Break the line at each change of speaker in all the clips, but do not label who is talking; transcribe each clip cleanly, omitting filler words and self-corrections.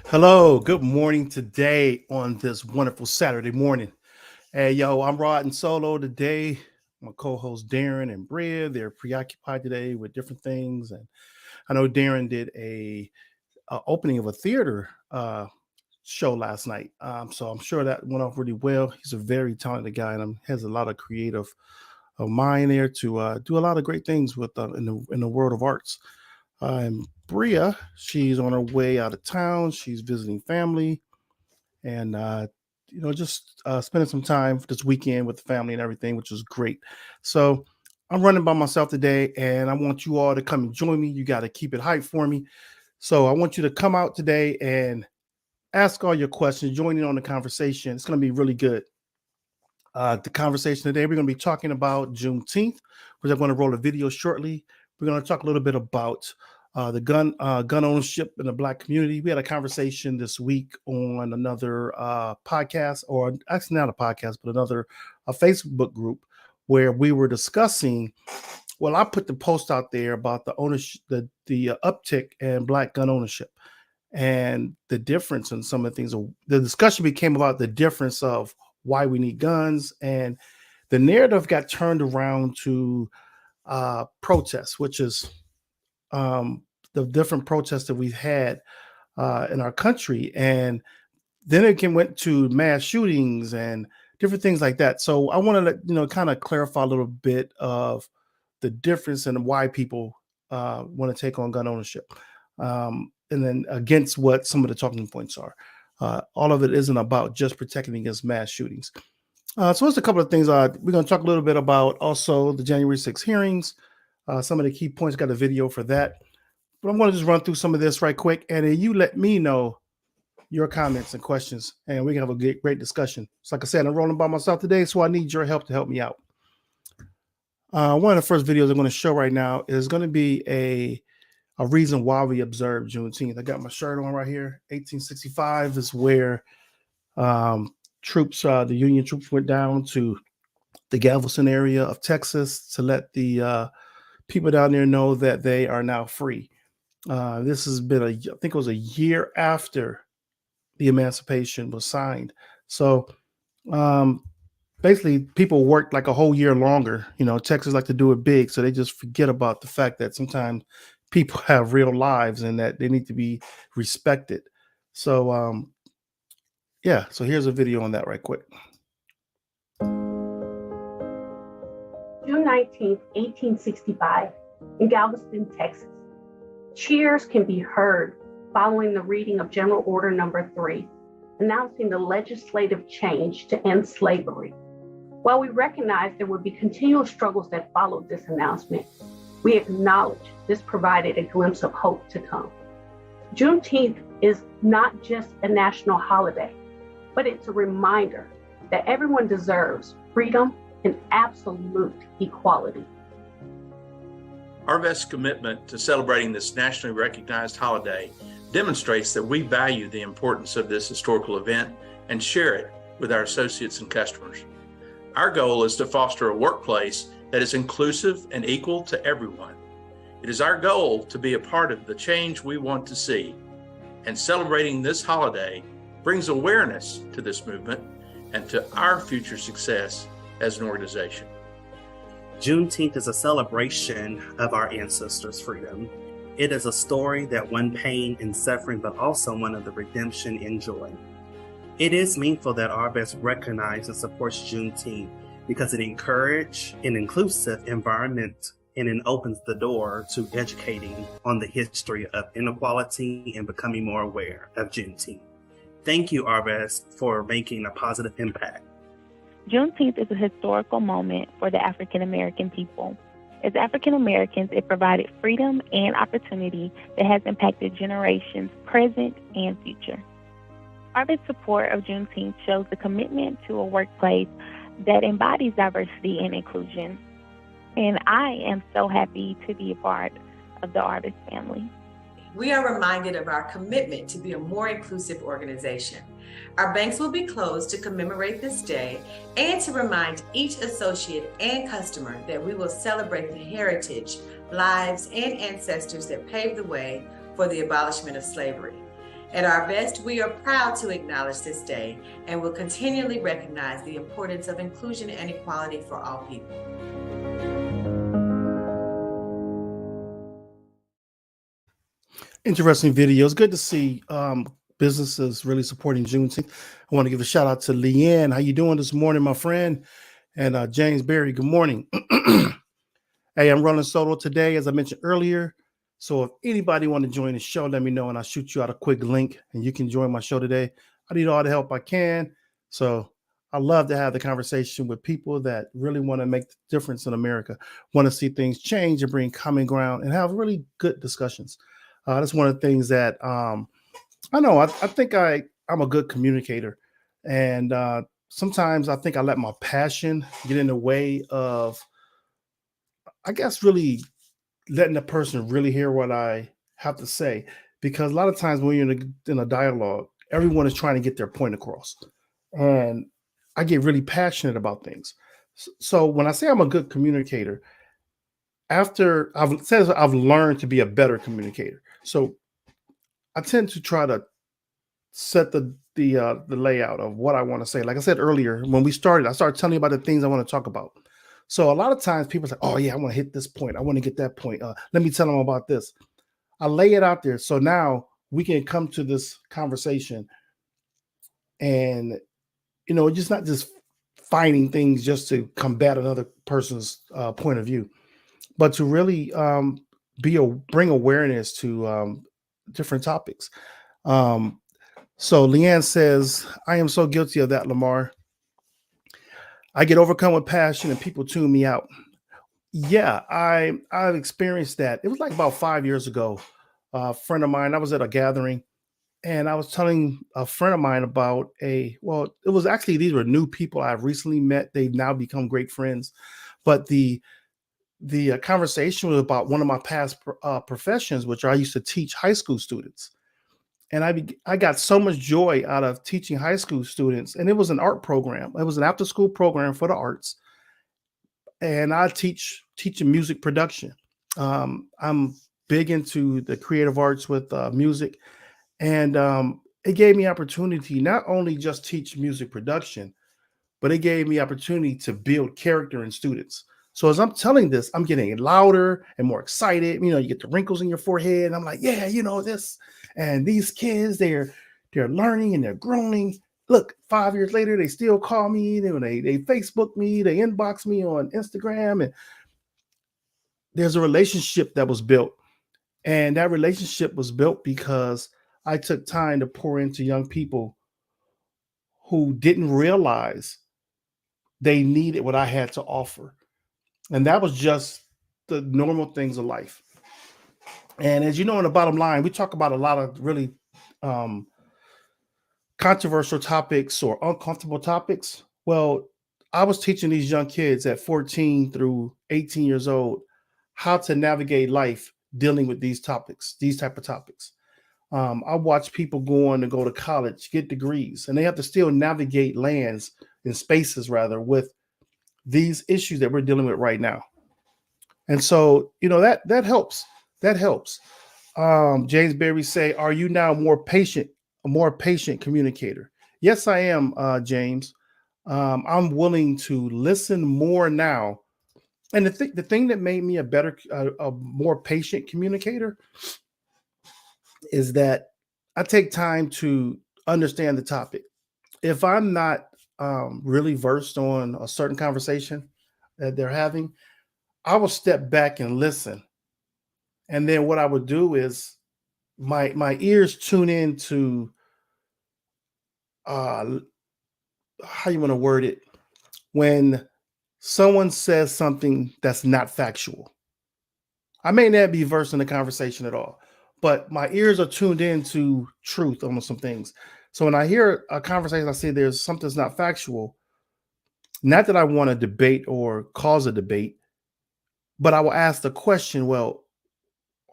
Hello, good morning today on this wonderful Saturday morning. Hey, yo, I'm riding solo today. My co-host Darren and Bria, they're preoccupied today with different things, and I know Darren did a opening of a theater show last night. So I'm sure that went off really well. He's a very talented guy, and has a lot of creative mind there to do a lot of great things with in the world of arts. And Bria, she's on her way out of town. She's visiting family and just spending some time this weekend with the family and everything, which was great. So I'm running by myself today, and I want you all to come and join me. You got to keep it hype for me. So I want you to come out today and ask all your questions, join in on the conversation. It's going to be really good. The conversation today, we're going to be talking about Juneteenth, which I'm going to roll a video shortly. We're going to talk a little bit about the gun ownership in the Black community. We had a conversation this week on another podcast, or actually not a podcast, but another a Facebook group where we were discussing. Well, I put the post out there about the ownership, the uptick in Black gun ownership, and the difference in some of the things. The discussion became about the difference of why we need guns, and the narrative got turned around to protests, which is the different protests that we've had in our country, and then went to mass shootings and different things like that. So I want to kind of clarify a little bit of the difference and why people want to take on gun ownership, and then against what some of the talking points are. All of it isn't about just protecting against mass shootings. So there's a couple of things. We're going to talk a little bit about also the January 6 hearings, some of the key points. Got a video for that. But I'm going to just run through some of this right quick, and then you let me know your comments and questions, and we can have a great discussion. So like I said, I'm rolling by myself today, so I need your help to help me out. One of the first videos I'm going to show right now is going to be a reason why we observe Juneteenth. I got my shirt on right here. 1865 is where the Union troops went down to the Galveston area of Texas to let the people down there know that they are now free. This has been I think it was a year after the Emancipation was signed. So basically, people worked like a whole year longer. Texas like to do it big, so they just forget about the fact that sometimes people have real lives and that they need to be respected. So so here's a video on that right quick.
June 19th, 1865, in Galveston, Texas. Cheers can be heard following the reading of General Order Number 3, announcing the legislative change to end slavery. While we recognize there would be continual struggles that followed this announcement, we acknowledge this provided a glimpse of hope to come. Juneteenth is not just a national holiday, but it's a reminder that everyone deserves freedom and absolute equality.
Arvest's commitment to celebrating this nationally recognized holiday demonstrates that we value the importance of this historical event and share it with our associates and customers. Our goal is to foster a workplace that is inclusive and equal to everyone. It is our goal to be a part of the change we want to see, and celebrating this holiday brings awareness to this movement and to our future success as an organization.
Juneteenth is a celebration of our ancestors' freedom. It is a story that won pain and suffering, but also one of the redemption and joy. It is meaningful that Arvest recognizes and supports Juneteenth because it encourages an inclusive environment and it opens the door to educating on the history of inequality and becoming more aware of Juneteenth. Thank you, Arvest, for making a positive impact.
Juneteenth is a historical moment for the African American people. As African Americans, it provided freedom and opportunity that has impacted generations present and future. Arvest's support of Juneteenth shows the commitment to a workplace that embodies diversity and inclusion. And I am so happy to be a part of the Arvest family.
We are reminded of our commitment to be a more inclusive organization. Our banks will be closed to commemorate this day and to remind each associate and customer that we will celebrate the heritage, lives, and ancestors that paved the way for the abolishment of slavery. At our best, we are proud to acknowledge this day and will continually recognize the importance of inclusion and equality for all people.
Interesting video. It's good to see businesses really supporting Juneteenth. I want to give a shout out to Leanne. How you doing this morning, my friend? And James Berry, good morning. Hey, I'm running solo today, as I mentioned earlier. So if anybody want to join the show, let me know and I'll shoot you out a quick link and you can join my show today. I need all the help I can. So I love to have the conversation with people that really want to make the difference in America, want to see things change and bring common ground and have really good discussions. That's one of the things that I know. I think I'm a good communicator. And sometimes I think I let my passion get in the way of, I guess, really letting the person really hear what I have to say. Because a lot of times when you're in a dialogue, everyone is trying to get their point across. And I get really passionate about things. So when I say I'm a good communicator, after I've learned to be a better communicator. So I tend to try to set the layout of what I want to say. Like I said earlier, when we started, I started telling you about the things I want to talk about. So a lot of times people say, oh yeah, I want to hit this point. I want to get that point. Let me tell them about this. I lay it out there. So now we can come to this conversation and, just not just finding things just to combat another person's point of view, but to really bring awareness to different topics. So Leanne says, I am so guilty of that, Lamar. I get overcome with passion and people tune me out. Yeah, I've experienced that. It was like about 5 years ago. A friend of mine, I was at a gathering and I was telling a friend of mine about it was actually, these were new people I've recently met. They've now become great friends. But the conversation was about one of my past professions, which I used to teach high school students. And I got so much joy out of teaching high school students. And it was an art program. It was an after school program for the arts. And I teach music production. I'm big into the creative arts with music. And it gave me opportunity not only just teach music production, but it gave me opportunity to build character in students. So as I'm telling this, I'm getting louder and more excited. You get the wrinkles in your forehead. And I'm like, yeah, this. And these kids, they're learning and they're growing. Look, 5 years later, they still call me. They Facebook me, they inbox me on Instagram. And there's a relationship that was built. And that relationship was built because I took time to pour into young people who didn't realize they needed what I had to offer. And that was just the normal things of life. And as you know, in the bottom line, we talk about a lot of really controversial topics or uncomfortable topics. Well, I was teaching these young kids at 14 through 18 years old how to navigate life dealing with these type of topics. I watch people go to college, get degrees, and they have to still navigate lands and spaces with these issues that we're dealing with right now. And so, that helps. That helps. James Berry say, are you now a more patient communicator? Yes, I am, James. I'm willing to listen more now. And the thing that made me a more patient communicator is that I take time to understand the topic. If I'm not really versed on a certain conversation that they're having, I will step back and listen. And then what I would do is my ears tune into how you want to word it, when someone says something that's not factual. I may not be versed in the conversation at all, but my ears are tuned into truth on some things. So when I hear a conversation, I say there's something that's not factual, not that I want to debate or cause a debate, but I will ask the question, well,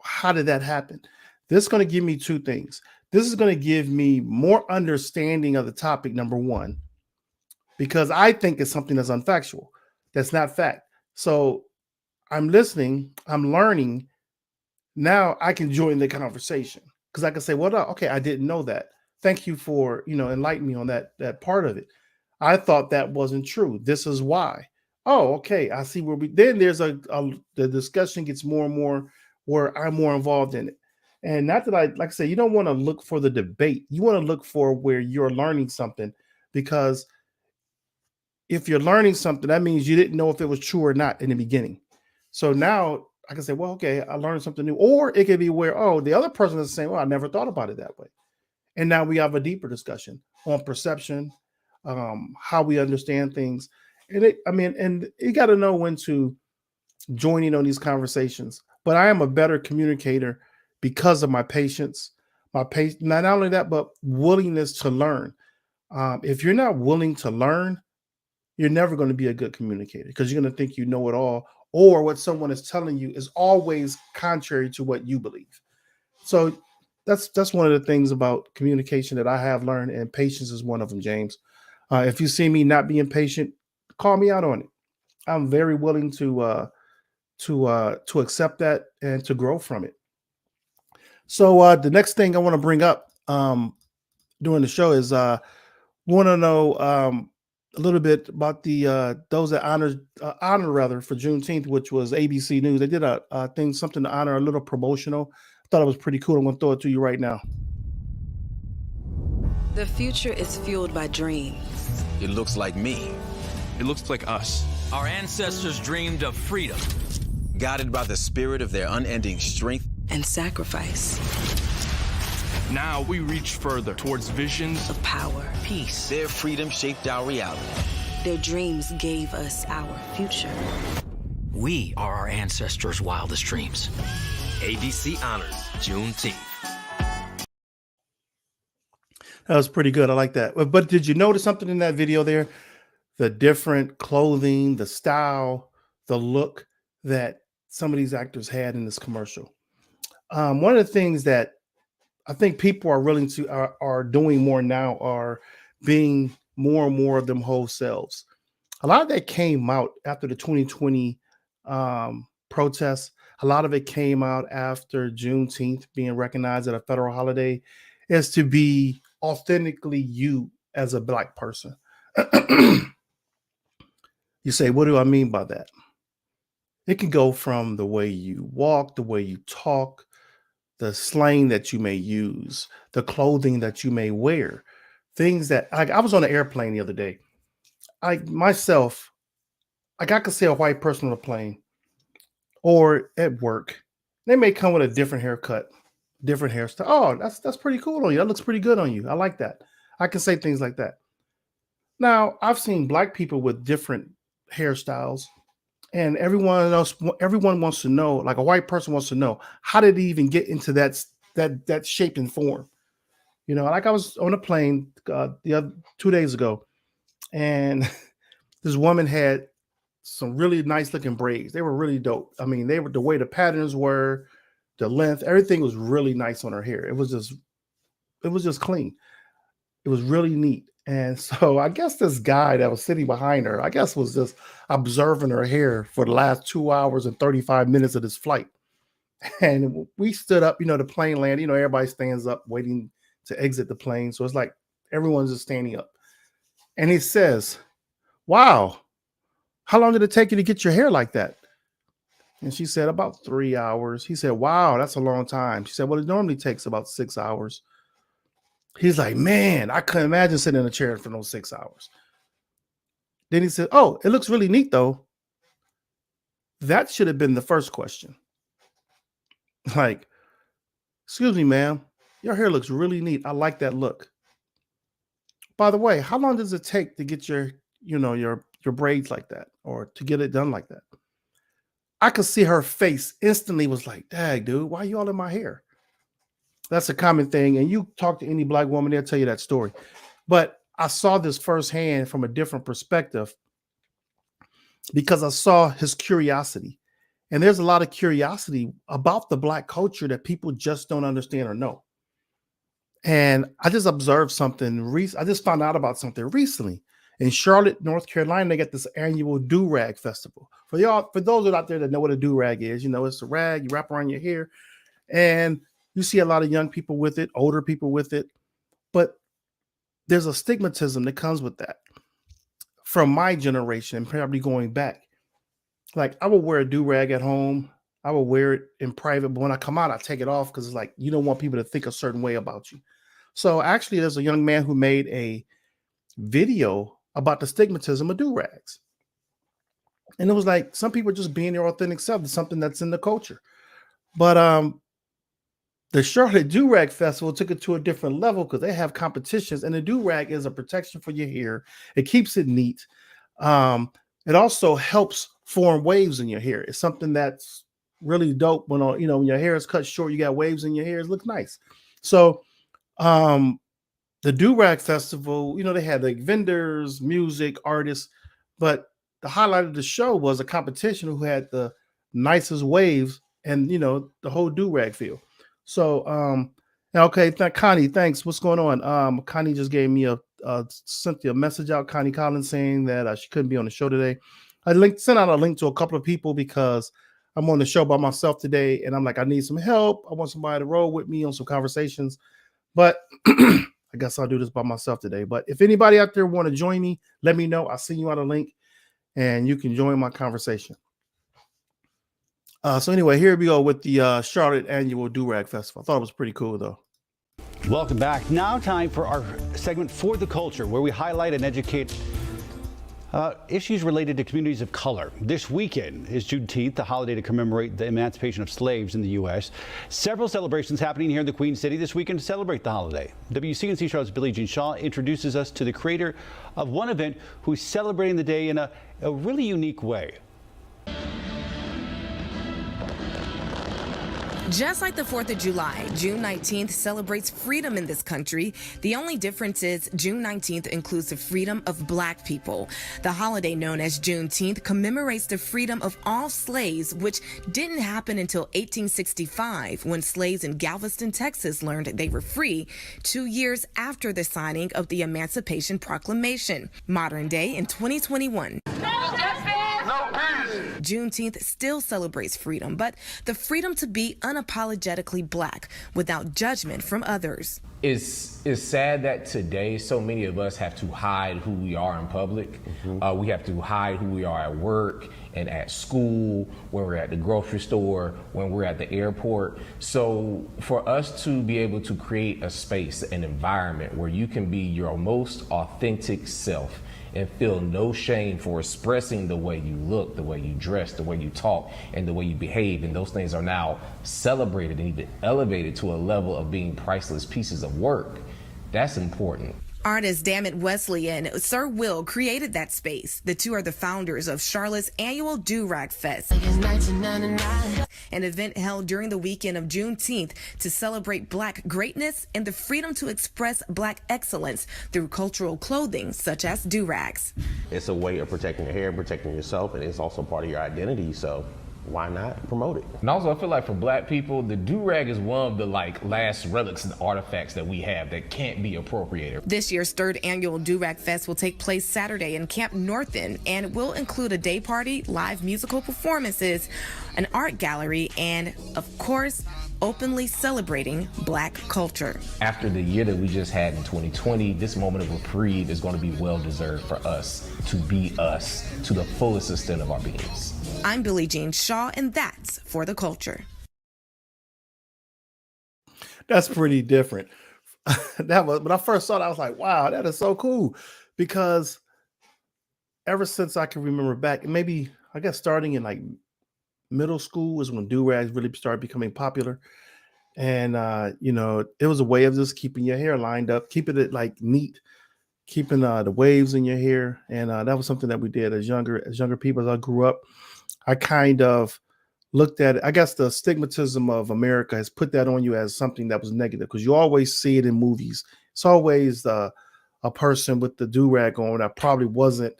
how did that happen? This is going to give me two things. This is going to give me more understanding of the topic, number one, because I think it's something that's unfactual, that's not fact. So I'm listening, I'm learning. Now I can join the conversation. because I can say, well, no, okay, I didn't know that. Thank you for, enlightening me on that part of it. I thought that wasn't true. This is why. Oh, okay. I see where then there's the discussion gets more and more where I'm more involved in it. And not that like I say, you don't want to look for the debate. You want to look for where you're learning something, because if you're learning something, that means you didn't know if it was true or not in the beginning. So now I can say, well, okay, I learned something new. Or it could be where, oh, the other person is saying, well, I never thought about it that way. And now we have a deeper discussion on perception, how we understand things. And you got to know when to join in on these conversations. But I am a better communicator because of my patience, not only that, but willingness to learn. If you're not willing to learn, you're never going to be a good communicator, because you're going to think you know it all, or what someone is telling you is always contrary to what you believe. So that's one of the things about communication that I have learned, and patience is one of them, James. If you see me not being patient, call me out on it. I'm very willing to accept that and to grow from it. So the next thing I want to bring up during the show is want to know a little bit about the those that honor for Juneteenth, which was ABC News. They did a something to honor, a little promotional. I thought it was pretty cool. I'm going to throw it to you right now.
The future is fueled by dreams.
It looks like me.
It looks like us.
Our ancestors dreamed of freedom.
Guided by the spirit of their unending strength
and sacrifice.
Now we reach further towards visions
of power,
peace.
Their freedom shaped our reality.
Their dreams gave us our future.
We are our ancestors' wildest dreams. ABC honors Juneteenth.
That was pretty good. I like that. But did you notice something in that video there? The different clothing, the style, the look that some of these actors had in this commercial. One of the things that I think people are willing to are doing more now are being more and more of them whole selves. A lot of that came out after the 2020 protests. A lot of it came out after Juneteenth being recognized as a federal holiday, is to be authentically you as a Black person. You say, what do I mean by that? It can go from the way you walk, the way you talk, the slang that you may use, the clothing that you may wear, things that I was on an airplane the other day. I could see a white person on a plane or at work. They may come with a different haircut, different hairstyle. Oh, that's pretty cool on you. That looks pretty good on you. I like that. I can say things like that. Now, I've seen Black people with different hairstyles, and everyone wants to know, like a white person wants to know, how did he even get into that shape and form? Like I was on a plane the other 2 days ago, and this woman had some really nice looking braids. They were really dope. I mean, they were, the way the patterns were, the length, everything was really nice on her hair. It was just clean. It was really neat. And so I guess this guy that was sitting behind her, I guess was just observing her hair for the last 2 hours and 35 minutes of this flight. And we stood up, the plane landed, everybody stands up waiting to exit the plane. So it's like everyone's just standing up. And he says, wow, how long did it take you to get your hair like that? And she said, about 3 hours. He said, wow, that's a long time. She said, well, it normally takes about 6 hours. He's like, man, I couldn't imagine sitting in a chair for those 6 hours. Then he said, oh, it looks really neat, though. That should have been the first question. Like, excuse me, ma'am, your hair looks really neat. I like that look. By the way, how long does it take to get your braids like that, or to get it done like that? I could see her face instantly was like, dang, dude, why are you all in my hair? That's a common thing. And you talk to any Black woman, they'll tell you that story. But I saw this firsthand from a different perspective because I saw his curiosity. And there's a lot of curiosity about the Black culture that people just don't understand or know. And I just observed something. I just found out about something recently. In Charlotte, North Carolina, they got this annual do-rag festival. For those out there that know what a do-rag is, it's a rag you wrap around your hair. And You see a lot of young people with it, older people with it, but there's a stigmatism that comes with that. From my generation, and probably going back, like I would wear a do-rag at home. I would wear it in private, but when I come out, I take it off because it's like you don't want people to think a certain way about you. So actually, there's a young man who made a video about the stigmatism of do-rags. And it was like some people just being their authentic self. It's something that's in the culture. But the Charlotte Do-Rag Festival took it to a different level because they have competitions, and the do-rag is a protection for your hair. It keeps it neat. It also helps form waves in your hair. It's something that's really dope when when your hair is cut short, you got waves in your hair. It looks nice. So the Do-Rag Festival, they had like vendors, music, artists, but the highlight of the show was a competition who had the nicest waves and the whole do-rag feel. So okay, Connie, thanks. What's going on? Connie just gave me sent a message out, Connie Collins, saying that she couldn't be on the show today. I sent out a link to a couple of people because I'm on the show by myself today, and I'm like, I need some help. I want somebody to roll with me on some conversations, but I guess I'll do this by myself today. But if anybody out there want to join me, let me know. I'll send you out a link, and you can join my conversation. So anyway, here we go with the Charlotte Annual Do-Rag Festival. I thought it was pretty cool, though.
Welcome back. Now time for our segment For the Culture, where we highlight and educate issues related to communities of color. This weekend is Juneteenth, the holiday to commemorate the emancipation of slaves in the U.S. Several celebrations happening here in the Queen City this weekend to celebrate the holiday. WCNC Charlotte's Billie Jean Shaw introduces us to the creator of one event who's celebrating the day in a really unique way.
Just like the 4th of July, June 19th celebrates freedom in this country. The only difference is June 19th includes the freedom of Black people. The holiday known as Juneteenth commemorates the freedom of all slaves, which didn't happen until 1865, when slaves in Galveston, Texas learned they were free, 2 years after the signing of the Emancipation Proclamation. Modern day in 2021. Juneteenth still celebrates freedom, but the freedom to be unapologetically Black without judgment from others.
It's sad that today so many of us have to hide who we are in public. We have to hide who we are at work and at school, when we're at the grocery store, when we're at the airport. So for us to be able to create a space, an environment where you can be your most authentic self and feel no shame for expressing the way you look, the way you dress, the way you talk, and the way you behave. And those things are now celebrated and even elevated to a level of being priceless pieces of work. That's important.
Artist Dammit Wesley and Sir Will created that space. The two are the founders of Charlotte's annual Do-Rag Fest, an event held during the weekend of Juneteenth to celebrate Black greatness and the freedom to express Black excellence through cultural clothing such as do-rags.
It's a way of protecting your hair, protecting yourself, and it's also part of your identity, so why not promote it?
And also, I feel like for Black people, the do-rag is one of the last relics and artifacts that we have that can't be appropriated.
This year's third annual Do-Rag Fest will take place Saturday in Camp North End and will include a day party, live musical performances, an art gallery, and, of course, openly celebrating Black culture.
After the year that we just had in 2020, this moment of reprieve is going to be well-deserved for us to be us to the fullest extent of our beings.
I'm Billie Jean Shaw, and that's For the Culture.
That's pretty different. When I first saw it, I was like, wow, that is so cool. Because ever since I can remember back, maybe I guess starting in like middle school is when do-rags really started becoming popular. And it was a way of just keeping your hair lined up, keeping it like neat, keeping the waves in your hair. And that was something that we did as younger people. As I grew up, I kind of looked at it. I guess the stigmatism of America has put that on you as something that was negative, because you always see it in movies. It's always a person with the do-rag on that probably wasn't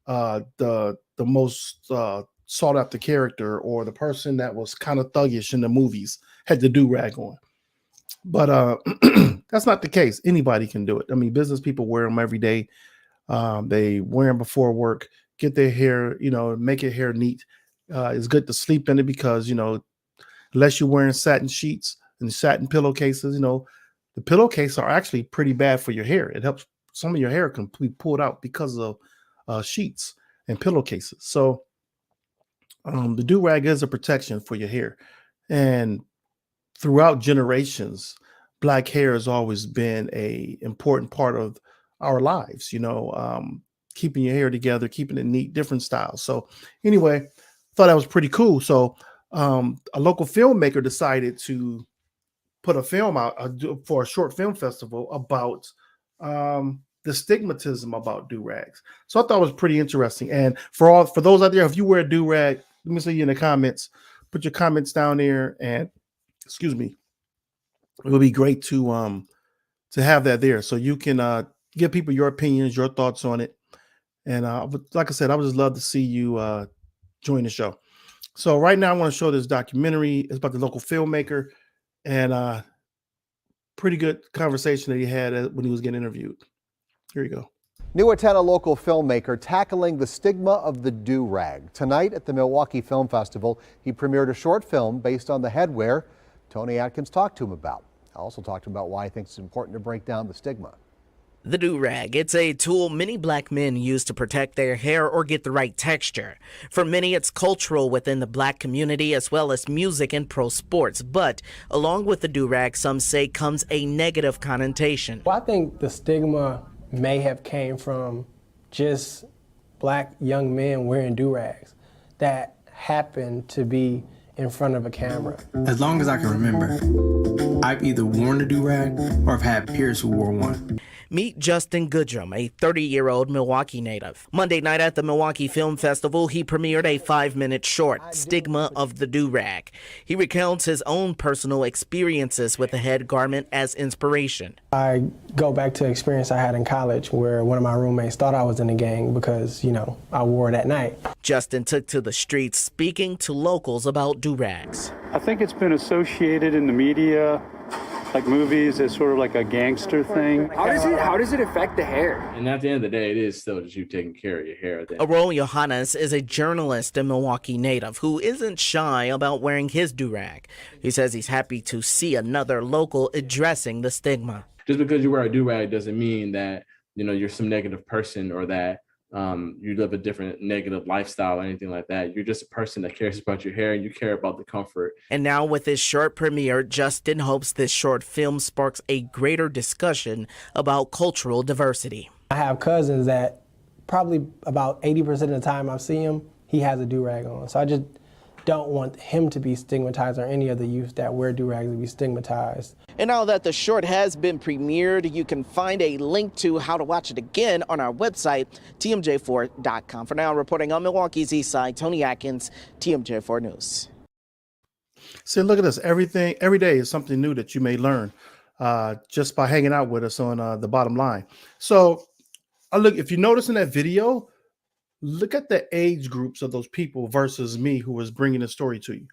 the most sought after character, or the person that was kind of thuggish in the movies had the do-rag on. But that's not the case. Anybody can do it. I mean, business people wear them every day. They wear them before work, get their hair, make your hair neat. It's good to sleep in it because, unless you're wearing satin sheets, and satin pillowcases. You know, the pillowcases are actually pretty bad for your hair. It helps some of your hair can be pulled out because of sheets and pillowcases. So the do-rag is a protection for your hair. And throughout generations, Black hair has always been a important part of our lives, you know, keeping your hair together, keeping it neat, different styles. So anyway, thought that was pretty cool. So a local filmmaker decided to put a film out for a short film festival about the stigmatism about do-rags. So I thought it was pretty interesting. And for those out there, if you wear a do-rag, let me see you in the comments. Put your comments down there, and excuse me, it would be great to have that there so you can give people your opinions, your thoughts on it. And like I said, I would just love to see you join the show. So right now I want to show this documentary. It's about the local filmmaker, and pretty good conversation that he had when he was getting interviewed. Here you go.
New-Atenna local filmmaker tackling the stigma of the do-rag. Tonight at the Milwaukee Film Festival, he premiered a short film based on the headwear Tony Atkins talked to him about. I also talked to him about why he thinks it's important to break down the stigma.
The do-rag, it's a tool many Black men use to protect their hair or get the right texture. For many, it's cultural within the Black community as well as music and pro sports. But along with the do-rag, some say comes a negative connotation.
Well, I think the stigma may have came from just Black young men wearing do-rags that happened to be in front of a camera.
As long as I can remember, I've either worn a do-rag or I've had peers who wore one.
Meet Justin Goodrum, a 30-year-old Milwaukee native. Monday night at the Milwaukee Film Festival, he premiered a 5-minute short, Stigma of the Do-Rag. He recounts his own personal experiences with the head garment as inspiration.
I go back to an experience I had in college where one of my roommates thought I was in a gang because, you know, I wore it at night.
Justin took to the streets speaking to locals about do-rags.
I think it's been associated in the media, like movies, as sort of like a gangster thing.
How does it affect the hair?
And at the end of the day, it is still just you taking care of your hair.
Aurel Johannes is a journalist and Milwaukee native who isn't shy about wearing his do-rag. He says he's happy to see another local addressing the stigma.
Just because you wear a do-rag doesn't mean that, you know, you're some negative person or that you live a different negative lifestyle or anything like that. You're just a person that cares about your hair and you care about the comfort.
And now with his short premiere, Justin hopes this short film sparks a greater discussion about cultural diversity.
I have cousins that probably about 80% of the time I see him, he has a do-rag on. So I just don't want him to be stigmatized or any of the youth that wear do-rags to be stigmatized.
And now that the short has been premiered, you can find a link to how to watch it again on our website, tmj4.com. For now, reporting on Milwaukee's East Side, Tony Atkins, TMJ4 News.
See, look at this. Every day is something new that you may learn just by hanging out with us on the bottom line. So look, if you notice in that video, look at the age groups of those people versus me who was bringing the story to you.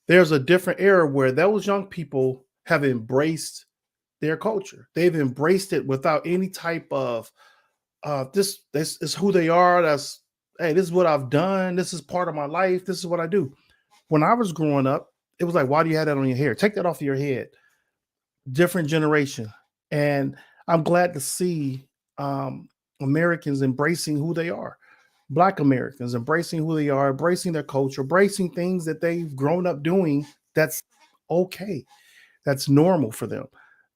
There's a different era where those young people have embraced their culture. They've embraced it without any type of this is who they are. That's, hey, this is what I've done. This is part of my life. This is what I do. When I was growing up, it was like, why do you have that on your hair? Take that off of your head. Different generation. And I'm glad to see Americans embracing who they are. Black Americans embracing who they are, embracing their culture, embracing things that they've grown up doing. That's okay. That's normal for them.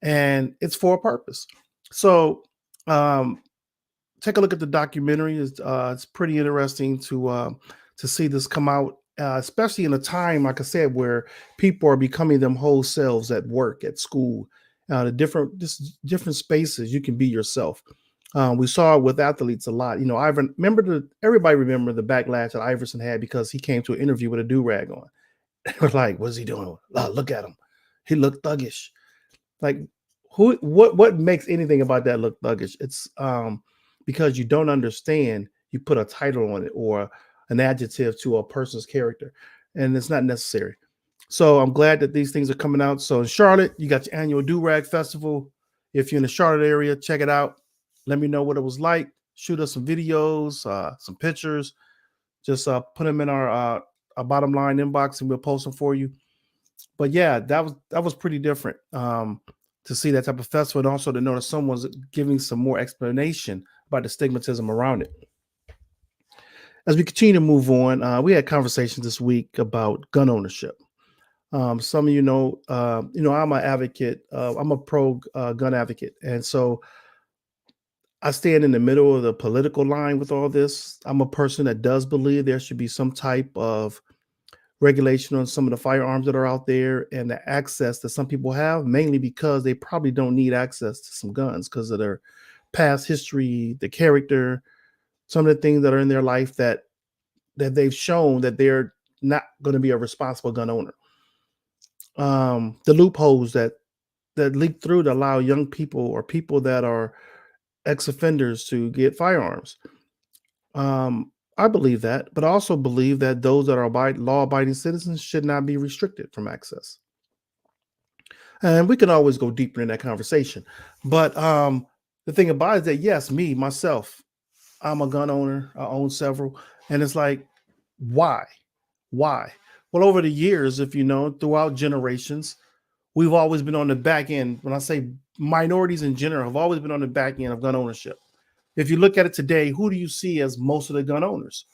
And it's for a purpose. So take a look at the documentary. It's pretty interesting to see this come out, especially in a time, like I said, where people are becoming them whole selves at work, at school, the different spaces. You can be yourself. We saw it with athletes a lot. You know, everybody remember the backlash that Iverson had because he came to an interview with a do-rag on. They were like, what's he doing? Look at him. He looked thuggish. Like, what makes anything about that look thuggish? It's because you don't understand, you put a title on it or an adjective to a person's character, and it's not necessary. So I'm glad that these things are coming out. So in Charlotte, you got your annual do-rag festival. If you're in the Charlotte area, check it out. Let me know what it was like. Shoot us some videos, some pictures. Just put them in our bottom line inbox and we'll post them for you. But yeah, that was pretty different to see that type of festival, and also to know that someone's giving some more explanation about the stigmatism around it. As we continue to move on, we had conversations this week about gun ownership. Some of I'm an advocate. I'm a pro gun advocate, and so I stand in the middle of the political line with all this. I'm a person that does believe there should be some type of regulation on some of the firearms that are out there and the access that some people have, mainly because they probably don't need access to some guns because of their past history, the character, some of the things that are in their life that they've shown that they're not going to be a responsible gun owner. The loopholes that leak through to allow young people or people that are ex-offenders to get firearms. I believe that, but I also believe that those that are law-abiding citizens should not be restricted from access. And we can always go deeper in that conversation. But the thing about it is that, yes, myself, I'm a gun owner. I own several. And it's like, why? Why? Well, over the years, if you know, throughout generations, we've always been on the back end. When I say minorities in general have always been on the back end of gun ownership. If you look at it today, who do you see as most of the gun owners?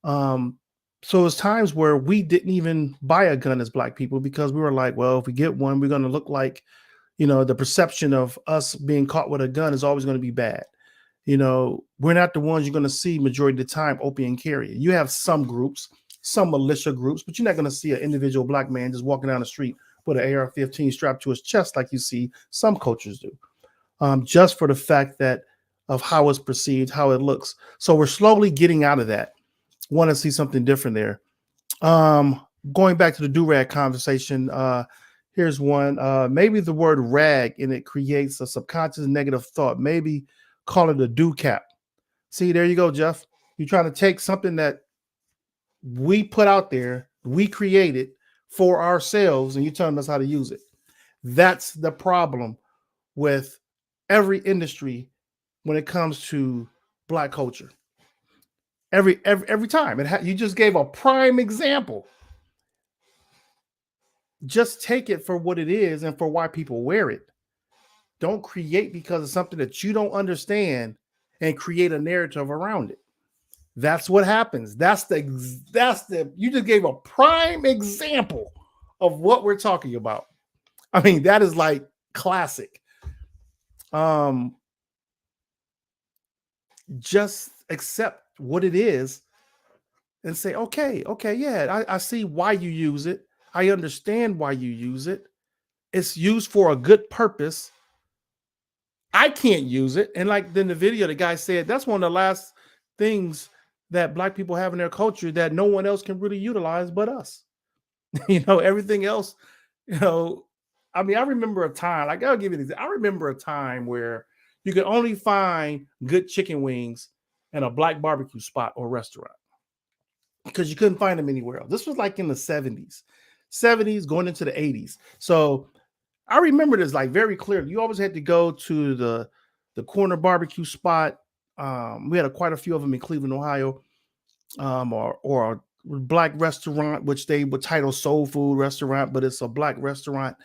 So it's times where we didn't even buy a gun as Black people because we were like, well, if we get one, we're going to look like, the perception of us being caught with a gun is always going to be bad. We're not the ones you're going to see majority of the time opium carrying. You have some groups, some militia groups, but you're not going to see an individual Black man just walking down the street with an AR-15 strapped to his chest like you see some cultures do, just for the fact of how it's perceived, how it looks. So we're slowly getting out of that. Want to see something different there. Going back to the do-rag conversation, here's one. Maybe the word rag in it creates a subconscious negative thought. Maybe call it a do cap. See, there you go, Jeff. You're trying to take something that we put out there, we created for ourselves, and you're telling us how to use it. That's the problem with every industry when it comes to Black culture. Every time. You just gave a prime example. Just take it for what it is and for why people wear it. Don't create because of something that you don't understand and create a narrative around it. That's what happens. You just gave a prime example of what we're talking about. I mean, that is like classic. Just accept what it is and say, okay, yeah, I see why you use it. I understand why you use it. It's used for a good purpose. I can't use it. And like in the video, the guy said, that's one of the last things that Black people have in their culture that no one else can really utilize but us. Everything else, I mean, I remember a time, like I'll give you an example. I remember a time where you could only find good chicken wings in a Black barbecue spot or restaurant because you couldn't find them anywhere else. This was like in the 70s going into the 80s. So I remember this like very clearly. You always had to go to the corner barbecue spot. We had quite a few of them in Cleveland, Ohio, or a Black restaurant, which they would title soul food restaurant, but it's a Black restaurant,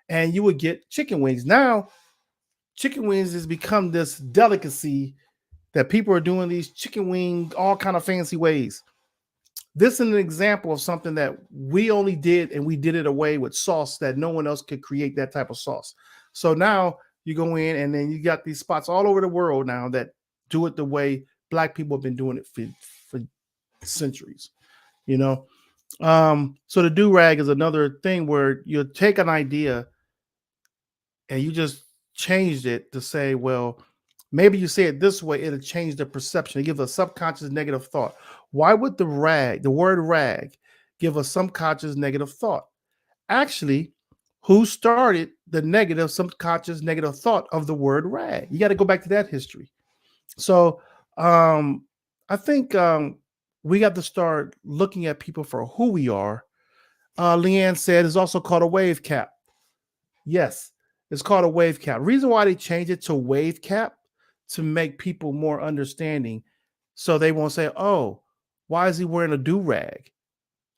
and you would get chicken wings. Now, chicken wings has become this delicacy that people are doing these chicken wing, all kind of fancy ways. This is an example of something that we only did, and we did it away with sauce that no one else could create that type of sauce. So now you go in and then you got these spots all over the world now that do it the way Black people have been doing it for centuries, So the do-rag is another thing where you take an idea and you just changed it to say, well, maybe you say it this way, it'll change the perception. It gives a subconscious negative thought. Why would the word rag, give a subconscious negative thought? Actually, who started the negative, subconscious negative thought of the word rag? You got to go back to that history. So I think we got to start looking at people for who we are. Leanne said it's also called a wave cap. Yes, it's called a wave cap. Reason why they changed it to wave cap to make people more understanding, so they won't say, "Oh, why is he wearing a do-rag?"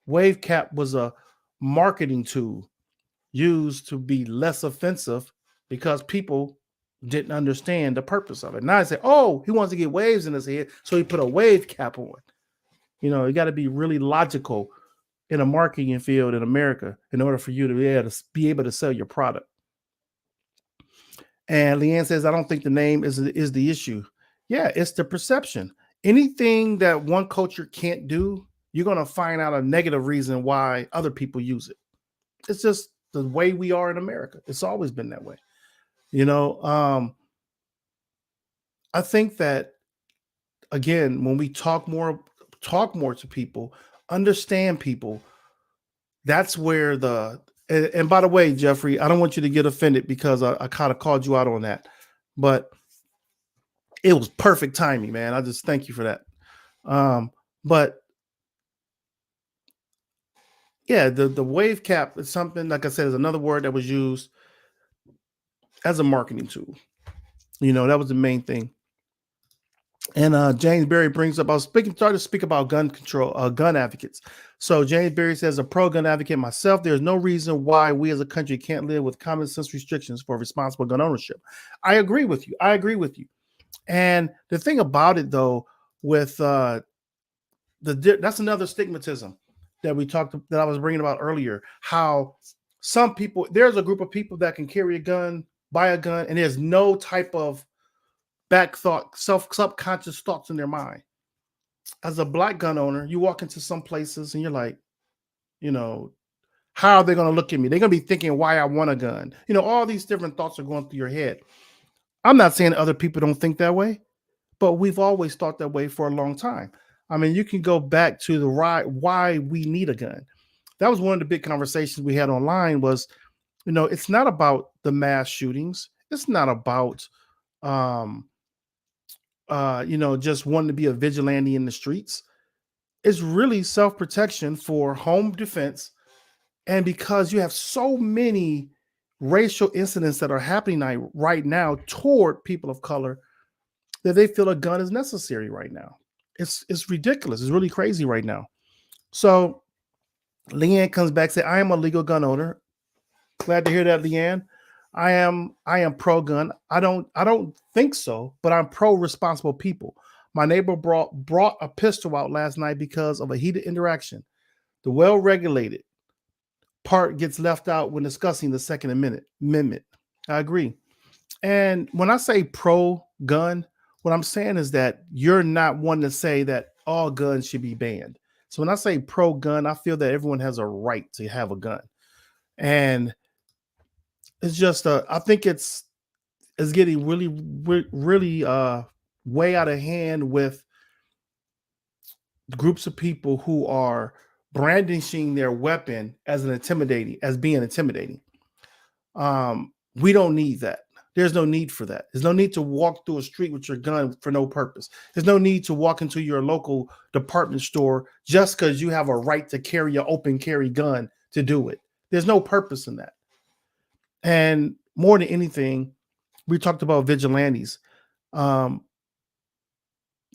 Wave cap was a marketing tool used to be less offensive because people didn't understand the purpose of it. Now I say, oh, he wants to get waves in his head, so he put a wave cap on. You know, you got to be really logical in a marketing field in America in order for you to be able to sell your product. And Leanne says, I don't think the name is the issue. Yeah, it's the perception. Anything that one culture can't do, you're going to find out a negative reason why other people use it. It's just the way we are in America. It's always been that way. You know, I think that, again, when we talk more to people, understand people, that's where and by the way, Jeffrey, I don't want you to get offended because I kind of called you out on that, but it was perfect timing, man. I just thank you for that. But yeah, the wave cap is something, like I said, is another word that was used as a marketing tool. You know, that was the main thing. And James Berry brings up, I was starting to speak about gun control, gun advocates. So James Berry says, a pro-gun advocate myself, there's no reason why we as a country can't live with common sense restrictions for responsible gun ownership. I agree with you. And the thing about it, though, with that's another stigmatism that I was bringing about earlier, how some people, there's a group of people that can carry a gun, buy a gun, and there's no type of back thought, subconscious thoughts in their mind. As a Black gun owner, you walk into some places and you're like, you know, how are they going to look at me? They're going to be thinking why I want a gun. You know, all these different thoughts are going through your head. I'm not saying other people don't think that way, but we've always thought that way for a long time. I mean, you can go back to why we need a gun. That was one of the big conversations we had online was, you know, it's not about the mass shootings. It's not about, you know, just wanting to be a vigilante in the streets. It's really self-protection for home defense. And because you have so many racial incidents that are happening right now toward people of color, that they feel a gun is necessary right now. It's ridiculous. It's really crazy right now. So Leanne comes back and says, I am a legal gun owner. Glad to hear that, Leanne. I am pro-gun. I don't think so, but I'm pro-responsible people. My neighbor brought a pistol out last night because of a heated interaction. The well-regulated part gets left out when discussing the Second Amendment. I agree. And when I say pro-gun, what I'm saying is that you're not one to say that all guns should be banned. So when I say pro-gun, I feel that everyone has a right to have a gun. And it's just, I think it's getting really way out of hand with groups of people who are brandishing their weapon as being intimidating. We don't need that. There's no need for that. There's no need to walk through a street with your gun for no purpose. There's no need to walk into your local department store just because you have a right to carry an open carry gun to do it. There's no purpose in that. And more than anything, we talked about vigilantes. In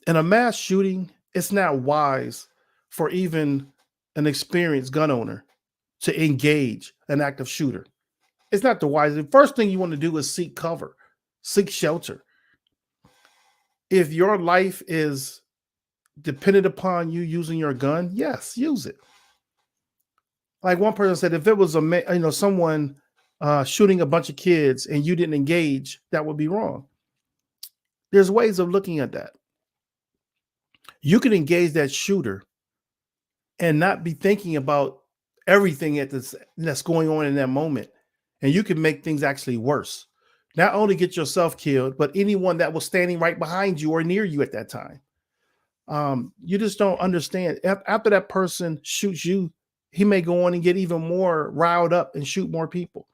a mass shooting, it's not wise for even an experienced gun owner to engage an active shooter. It's not the wise. The first thing you want to do is seek cover, seek shelter. If your life is dependent upon you using your gun, yes, use it. Like one person said, if it was someone shooting a bunch of kids and you didn't engage, that would be wrong. There's ways of looking at that. You can engage that shooter and not be thinking about everything that's going on in that moment. And you can make things actually worse. Not only get yourself killed, but anyone that was standing right behind you or near you at that time. You just don't understand. After that person shoots you, he may go on and get even more riled up and shoot more people.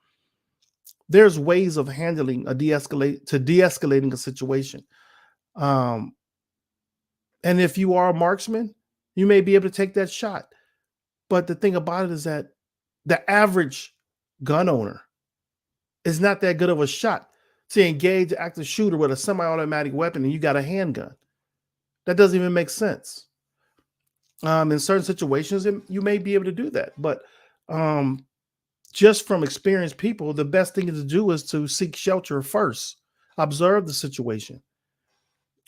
There's ways of handling de-escalating a situation. And if you are a marksman, you may be able to take that shot. But the thing about it is that the average gun owner is not that good of a shot to engage an active shooter with a semi-automatic weapon and you got a handgun. That doesn't even make sense. In certain situations, you may be able to do that. But just from experienced people, the best thing to do is to seek shelter first. Observe the situation.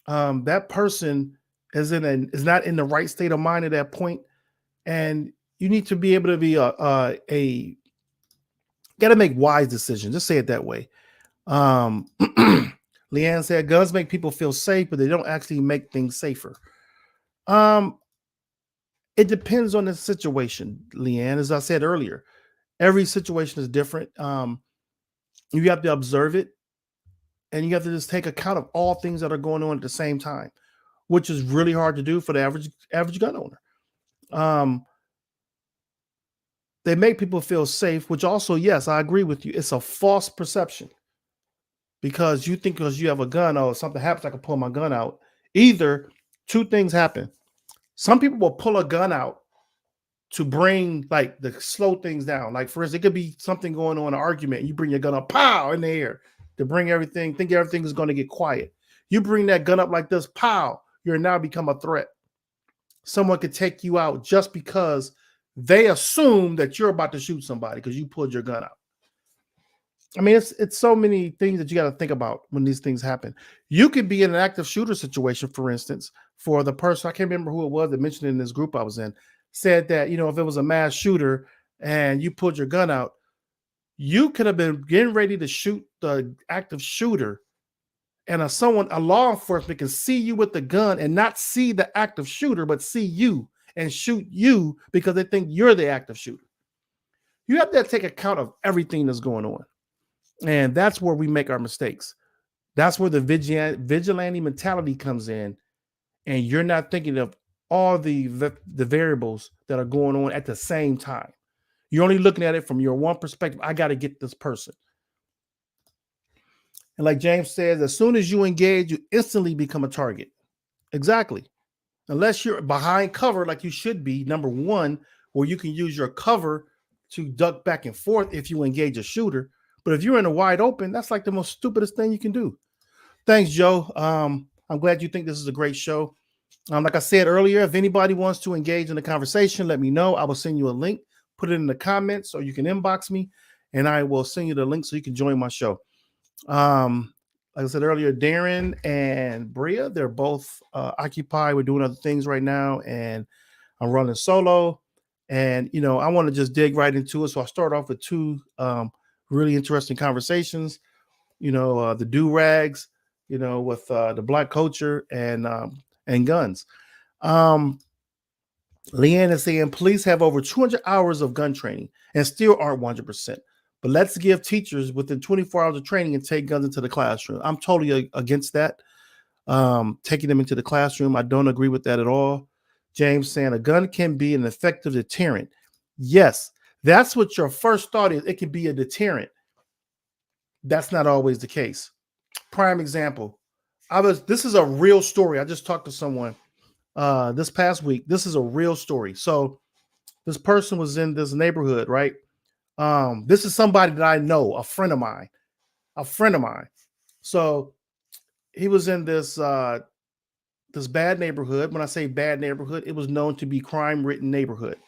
That person is not in the right state of mind at that point, and you need to be able to be got to make wise decisions. Just say it that way. Leanne said guns make people feel safe, but they don't actually make things safer. It depends on the situation, Leanne. As I said earlier, every situation is different. You have to observe it, and you have to just take account of all things that are going on at the same time, which is really hard to do for the average gun owner. They make people feel safe, which also, yes, I agree with you. It's a false perception because you think because you have a gun, or something happens, I can pull my gun out. Either two things happen. Some people will pull a gun out to bring, like, the slow things down. Like, for instance, it could be something going on, an argument, and you bring your gun up, pow, in the air to bring everything, think everything is going to get quiet. You bring that gun up like this, pow, you're now become a threat. Someone could take you out just because they assume that you're about to shoot somebody because you pulled your gun out. I mean, it's so many things that you got to think about when these things happen. You could be in an active shooter situation, for instance, for the person, I can't remember who it was that mentioned in this group I was in, said that, if it was a mass shooter and you pulled your gun out, you could have been getting ready to shoot the active shooter, and a law enforcement can see you with the gun and not see the active shooter, but see you and shoot you because they think you're the active shooter. You have to take account of everything that's going on. And that's where we make our mistakes. That's where the vigilante mentality comes in, and you're not thinking of all the variables that are going on at the same time. You're only looking at it from your one perspective. I got to get this person. And like James says, as soon as you engage, you instantly become a target. Exactly. Unless you're behind cover like you should be, number one, where you can use your cover to duck back and forth if you engage a shooter. But if you're in a wide open, that's like the most stupidest thing you can do. Thanks, Joe. I'm glad you think this is a great show. Like I said earlier, if anybody wants to engage in the conversation, let me know. I will send you a link. Put it in the comments, or you can inbox me, and I will send you the link so you can join my show. Like I said earlier, Darren and Bria, they're both occupied. We're doing other things right now, and I'm running solo. And, I want to just dig right into it. So I'll start off with two really interesting conversations, the do-rags, with the Black culture and guns. Leanne is saying police have over 200 hours of gun training and still aren't 100%. But let's give teachers within 24 hours of training and take guns into the classroom. I'm totally against that. Taking them into the classroom, I don't agree with that at all. James saying a gun can be an effective deterrent. Yes, that's what your first thought is. It can be a deterrent. That's not always the case. Prime example. This is a real story. I just talked to someone this past week. This is a real story. So this person was in this neighborhood, right? This is somebody that I know, a friend of mine. So he was in this this bad neighborhood. When I say bad neighborhood, it was known to be crime-ridden neighborhood.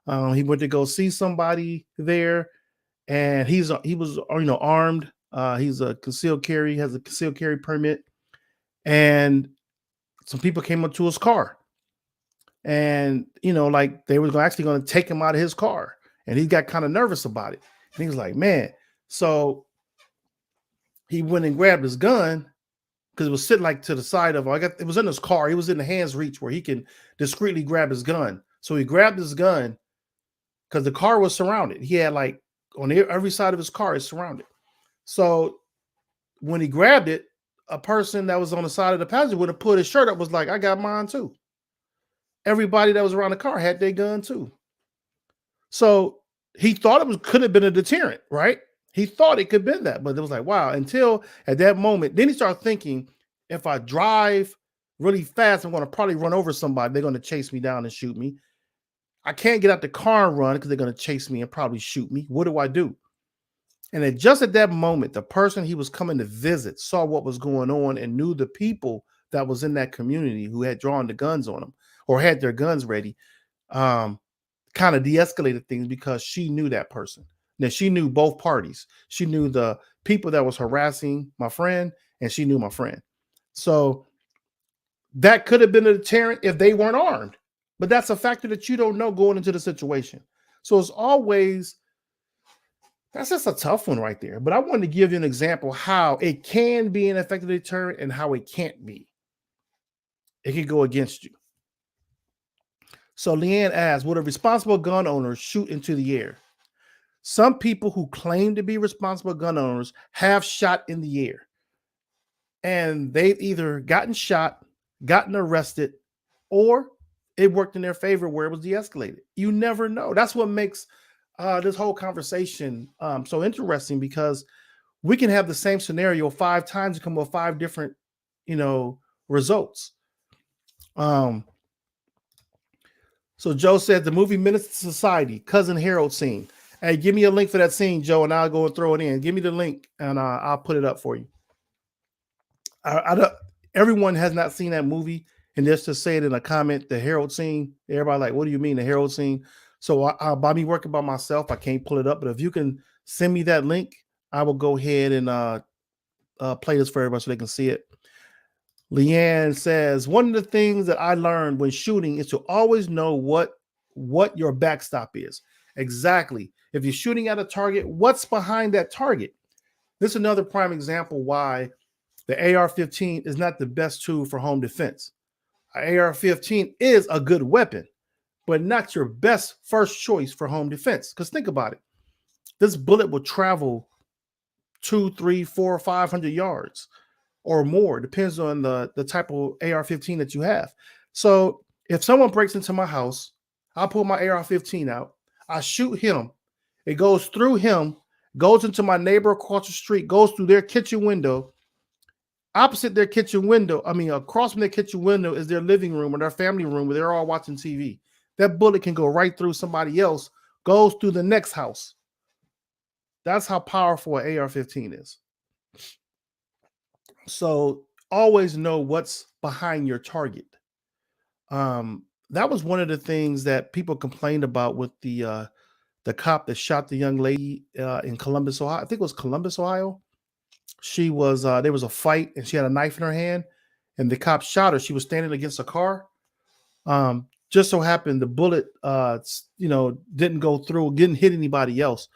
He went to go see somebody there, and he was armed. He's a concealed carry, has a concealed carry permit, and some people came up to his car, and like they were actually going to take him out of his car, and he got kind of nervous about it. And he was like, "Man!" So he went and grabbed his gun because it was sitting like to the side of. It was in his car. He was in the hand's reach where he can discreetly grab his gun. So he grabbed his gun because the car was surrounded. He had like on every side of his car is surrounded. So when he grabbed it, a person that was on the side of the passenger would have put his shirt up, was like, I got mine too. Everybody that was around the car had their gun too. So he thought could have been a deterrent, right? He thought it could have been that, but it was like, wow, until at that moment, then he started thinking, if I drive really fast, I'm going to probably run over somebody. They're going to chase me down and shoot me. I can't get out the car and run because they're going to chase me and probably shoot me. What do I do? And just at that moment, the person he was coming to visit saw what was going on and knew the people that was in that community who had drawn the guns on them or had their guns ready. Kind kind of de-escalated things because she knew that person. Now she knew both parties. She knew the people that was harassing my friend, and she knew my friend. So that could have been a deterrent if they weren't armed. But that's a factor that you don't know going into the situation. So it's always, that's just a tough one right there. But I wanted to give you an example how it can be an effective deterrent and how it can't be. It can go against you. So Leanne asks, would a responsible gun owner shoot into the air? Some people who claim to be responsible gun owners have shot in the air. And they've either gotten shot, gotten arrested, or it worked in their favor where it was de-escalated. You never know. That's what makes this whole conversation so interesting, because we can have the same scenario 5 times and come with 5 different, results. So Joe said the movie Menace to Society, Cousin Harold scene. Hey, give me a link for that scene, Joe, and I'll go and throw it in. Give me the link, and I'll put it up for you. Everyone has not seen that movie, and just to say it in a comment, the Harold scene, everybody like, what do you mean the Harold scene? So by me working by myself, I can't pull it up, but if you can send me that link, I will go ahead and play this for everybody so they can see it. Leanne says, one of the things that I learned when shooting is to always know what your backstop is. Exactly. If you're shooting at a target, what's behind that target? This is another prime example why the AR-15 is not the best tool for home defense. An AR-15 is a good weapon, but not your best first choice for home defense. Because think about it. This bullet will travel 2, 3, 4, 500 yards or more. Depends on the type of AR-15 that you have. So if someone breaks into my house, I'll pull my AR-15 out. I shoot him. It goes through him, goes into my neighbor across the street, goes through their kitchen window. Opposite their kitchen window, across from their kitchen window is their living room or their family room where they're all watching TV. That bullet can go right through somebody else, goes through the next house. That's how powerful an AR-15 is. So always know what's behind your target. That was one of the things that people complained about with the cop that shot the young lady in Columbus, Ohio. I think it was Columbus, Ohio. She was there was a fight and she had a knife in her hand, and the cop shot her. She was standing against a car. Just so happened the bullet didn't go through, didn't hit anybody else.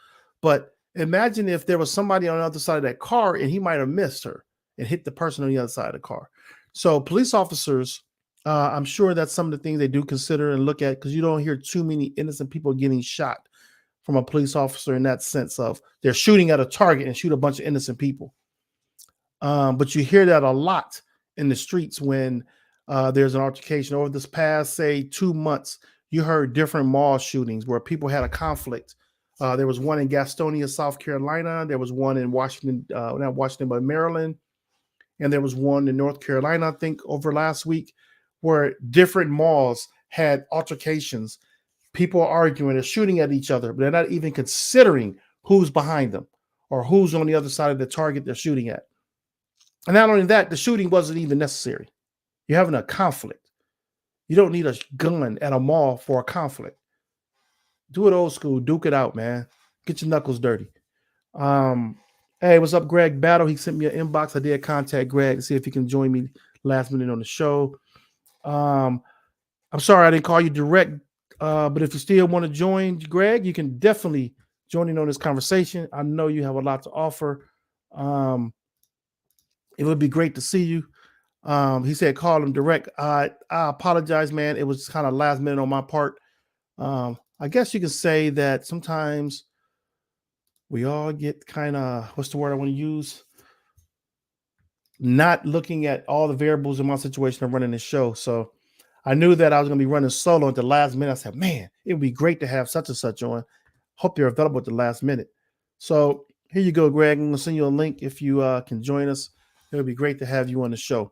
But imagine if there was somebody on the other side of that car and he might have missed her and hit the person on the other side of the car. So police officers, I'm sure that's some of the things they do consider and look at, because you don't hear too many innocent people getting shot from a police officer in that sense of they're shooting at a target and shoot a bunch of innocent people. But you hear that a lot in the streets when there's an altercation. Over this past, say, 2 months, you heard different mall shootings where people had a conflict. There was one in Gastonia, South Carolina. There was one in Washington, not Washington, but Maryland. And there was one in North Carolina, I think, over last week, where different malls had altercations. People are arguing, they're shooting at each other, but they're not even considering who's behind them or who's on the other side of the target they're shooting at. And not only that, the shooting wasn't even necessary. You're having a conflict. You don't need a gun at a mall for a conflict. Do it old school. Duke it out, man. Get your knuckles dirty. Hey, what's up, Greg Battle? He sent me an inbox. I did contact Greg to see if he can join me last minute on the show. I'm sorry I didn't call you direct, but if you still want to join, Greg, you can definitely join in on this conversation. I know you have a lot to offer. It would be great to see you. He said call him direct. I apologize, man. It was kind of last minute on my part. I guess you can say that sometimes we all get kind of, what's the word I want to use? Not looking at all the variables in my situation of running this show. So I knew that I was going to be running solo at the last minute. I said, man, it would be great to have such and such on. Hope you're available at the last minute. So here you go, Greg. I'm going to send you a link if you can join us. It would be great to have you on the show.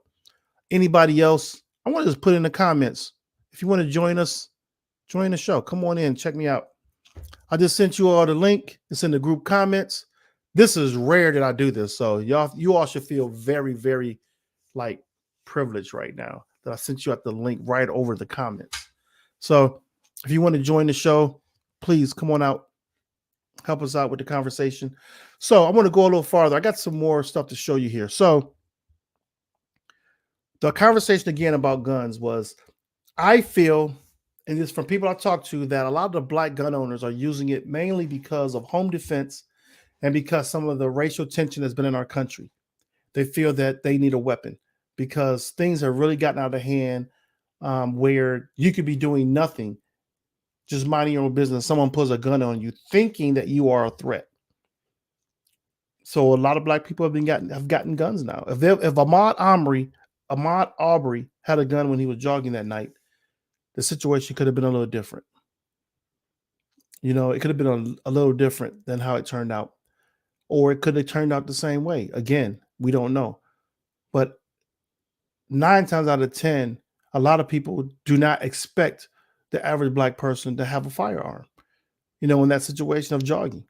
Anybody else? I want to just put in the comments. If you want to join us, join the show. Come on in. Check me out. I just sent you all the link. It's in the group comments. This is rare that I do this. So you all should feel very, very privileged right now that I sent you out the link right over the comments. So if you want to join the show, please come on out, help us out with the conversation. So I want to go a little farther. I got some more stuff to show you here. So the conversation again about guns was, I feel, and it's from people I talked to, that a lot of the black gun owners are using it mainly because of home defense and because some of the racial tension has been in our country. They feel that they need a weapon because things have really gotten out of hand, where you could be doing nothing, just minding your own business. Someone pulls a gun on you thinking that you are a threat. So a lot of black people have gotten guns now. If Ahmaud Arbery had a gun when he was jogging that night, the situation could have been a little different. You know, it could have been a little different than how it turned out. Or it could have turned out the same way. Again, we don't know. But 9 times out of 10, a lot of people do not expect the average black person to have a firearm, you know, in that situation of jogging.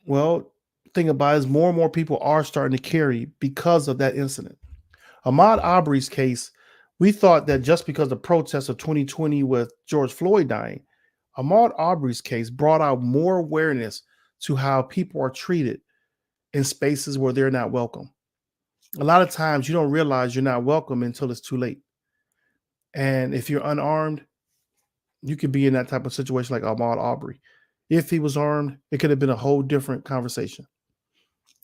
Well, the thing about it is more and more people are starting to carry because of that incident. Ahmaud Arbery's case, we thought that just because the protests of 2020 with George Floyd dying, Ahmaud Arbery's case brought out more awareness to how people are treated in spaces where they're not welcome. A lot of times you don't realize you're not welcome until it's too late. And if you're unarmed, you could be in that type of situation like Ahmaud Arbery. If he was armed, it could have been a whole different conversation.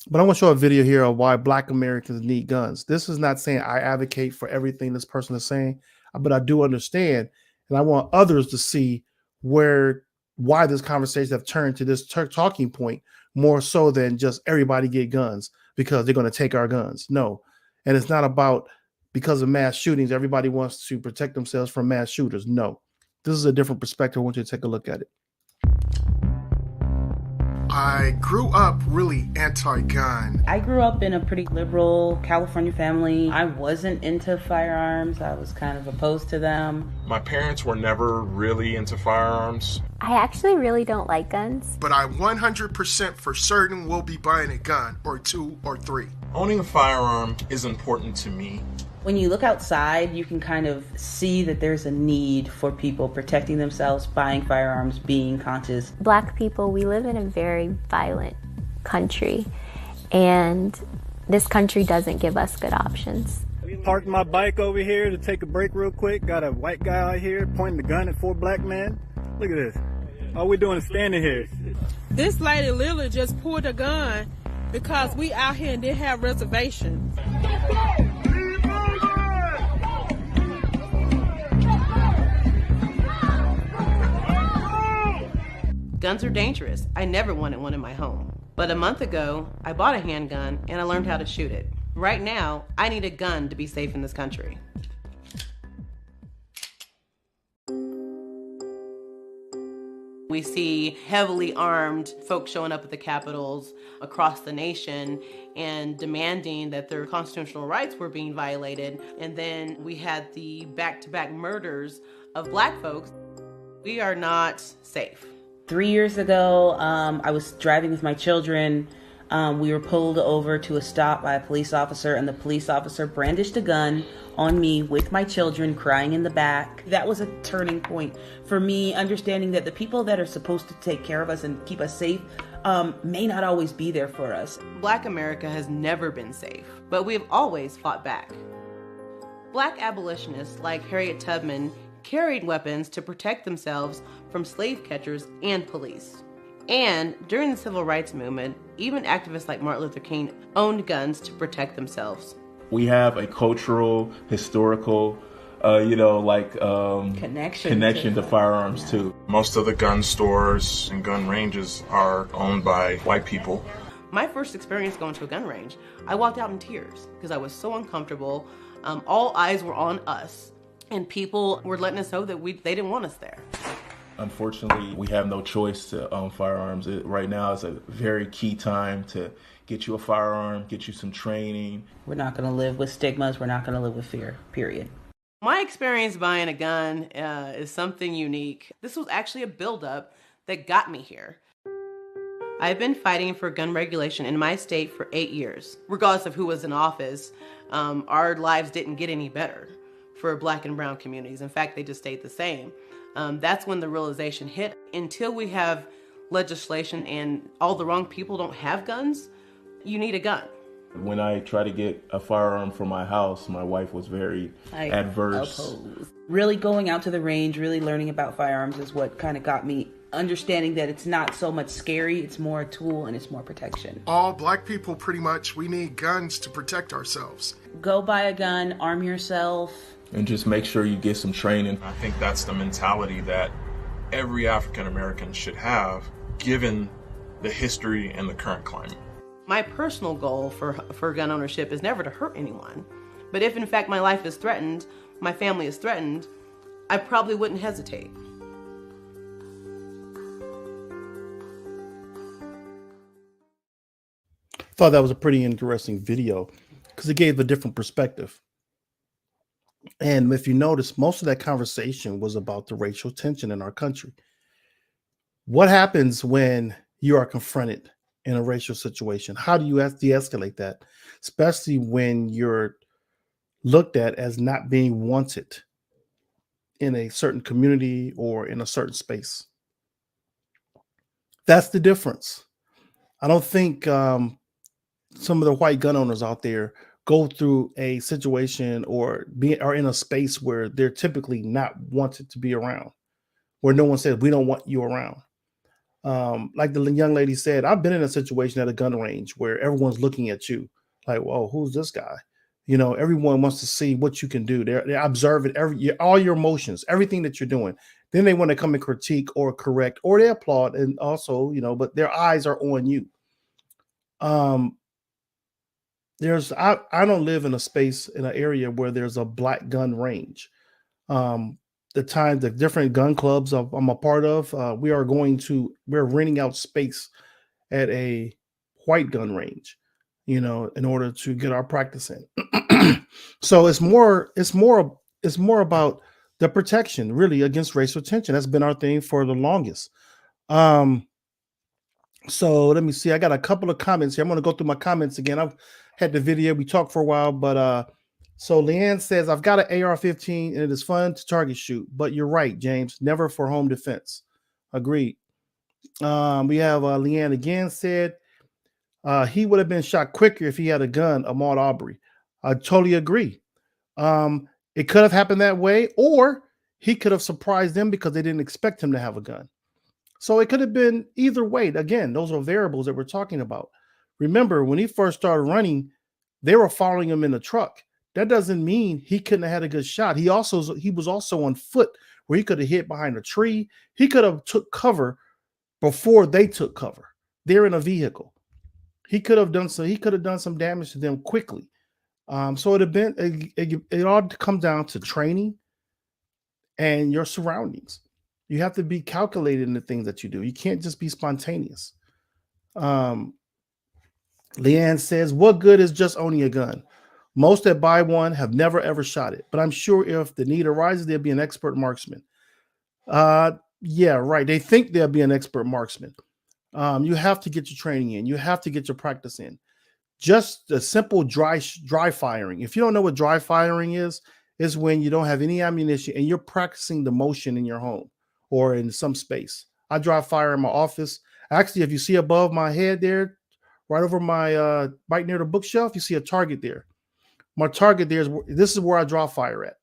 But I want to show a video here of why Black Americans need guns. This is not saying I advocate for everything this person is saying, but I do understand, and I want others to see why this conversation have turned to this talking point more so than just everybody get guns because they're going to take our guns. No, and it's not about because of mass shootings, everybody wants to protect themselves from mass shooters. No, this is a different perspective. I want you to take a look at it.
I grew up really anti-gun.
I grew up in a pretty liberal California family. I wasn't into firearms. I was kind of opposed to them.
My parents were never really into firearms.
I actually really don't like guns.
But I 100% for certain will be buying a gun or 2 or 3.
Owning a firearm is important to me.
When you look outside, you can kind of see that there's a need for people protecting themselves, buying firearms, being conscious.
Black people, we live in a very violent country, and this country doesn't give us good options.
Parked my bike over here to take a break real quick. Got a white guy out here pointing the gun at 4 black men. Look at this. All we're doing is standing here.
This lady literally just pulled a gun because we out here and didn't have reservations.
Guns are dangerous. I never wanted one in my home. But a month ago, I bought a handgun and I learned how to shoot it. Right now, I need a gun to be safe in this country. We see heavily armed folks showing up at the capitals across the nation and demanding that their constitutional rights were being violated. And then we had the back-to-back murders of Black folks. We are not safe.
3 years ago, I was driving with my children. We were pulled over to a stop by a police officer, and the police officer brandished a gun on me with my children crying in the back. That was a turning point for me, understanding that the people that are supposed to take care of us and keep us safe may not always be there for us.
Black America has never been safe, but we have always fought back. Black abolitionists like Harriet Tubman carried weapons to protect themselves from slave catchers and police. And during the civil rights movement, even activists like Martin Luther King owned guns to protect themselves.
We have a cultural, historical, connection to firearms too.
Most of the gun stores and gun ranges are owned by white people.
My first experience going to a gun range, I walked out in tears because I was so uncomfortable. All eyes were on us, and people were letting us know that they didn't want us there.
Unfortunately, we have no choice to own firearms. Right now is a very key time to get you a firearm, get you some training.
We're not going to live with stigmas. We're not going to live with fear, period.
My experience buying a gun is something unique. This was actually a buildup that got me here. I've been fighting for gun regulation in my state for 8 years. Regardless of who was in office, our lives didn't get any better for Black and brown communities. In fact, they just stayed the same. That's when the realization hit. Until we have legislation and all the wrong people don't have guns, you need a gun.
When I tried to get a firearm for my house, my wife was very adverse.
Oppose. Really going out to the range, really learning about firearms is what kind of got me understanding that it's not so much scary, it's more a tool and it's more protection.
All black people, pretty much, we need guns to protect ourselves.
Go buy a gun, arm yourself.
And just make sure you get some training. I think that's the mentality that every African American should have, given the history and the current climate.
My personal goal for gun ownership is never to hurt anyone. But if in fact my life is threatened, my family is threatened, I probably wouldn't hesitate.
Thought that was a pretty interesting video because it gave a different perspective. And if you notice, most of that conversation was about the racial tension in our country. What happens when you are confronted in a racial situation? How do you de-escalate that, especially when you're looked at as not being wanted in a certain community or in a certain space? That's the difference. I don't think some of the white gun owners out there go through a situation or are in a space where they're typically not wanted to be around, where no one says, we don't want you around. Like the young lady said, I've been in a situation at a gun range where everyone's looking at you like, whoa, who's this guy? You know, everyone wants to see what you can do. They're observing all your emotions, everything that you're doing. Then they want to come and critique or correct, or they applaud. And also, you know, but their eyes are on you. I don't live in a space in an area where there's a black gun range. The different gun clubs I'm a part of, we're renting out space at a white gun range, you know, in order to get our practice in. So it's more about the protection really against racial tension. That's been our thing for the longest. So let me see. I got a couple of comments here. I'm going to go through my comments again. I've had the video. We talked for a while, but so Leanne says, I've got an AR-15 and it is fun to target shoot, but you're right, James, never for home defense. Agreed. We have Leanne again said, he would have been shot quicker if he had a gun, Ahmaud Arbery. I totally agree. It could have happened that way, or he could have surprised them because they didn't expect him to have a gun. So it could have been either way. Again, those are variables that we're talking about. Remember, when he first started running, they were following him in the truck. That doesn't mean he couldn't have had a good shot. He was also on foot where he could have hid behind a tree. He could have took cover before they took cover. They're in a vehicle. He could have done some damage to them quickly. So it all comes down to training and your surroundings. You have to be calculated in the things that you do. You can't just be spontaneous. Leanne says, what good is just owning a gun? Most that buy one have never, ever shot it. But I'm sure if the need arises, they'll be an expert marksman. Yeah, right. They think they'll be an expert marksman. You have to get your training in. You have to get your practice in. Just a simple dry firing. If you don't know what dry firing is when you don't have any ammunition and you're practicing the motion in your home or in some space. I dry fire in my office. Actually, if you see above my head there, right over my right near the bookshelf, you see a target there. My target there this is where I draw fire at.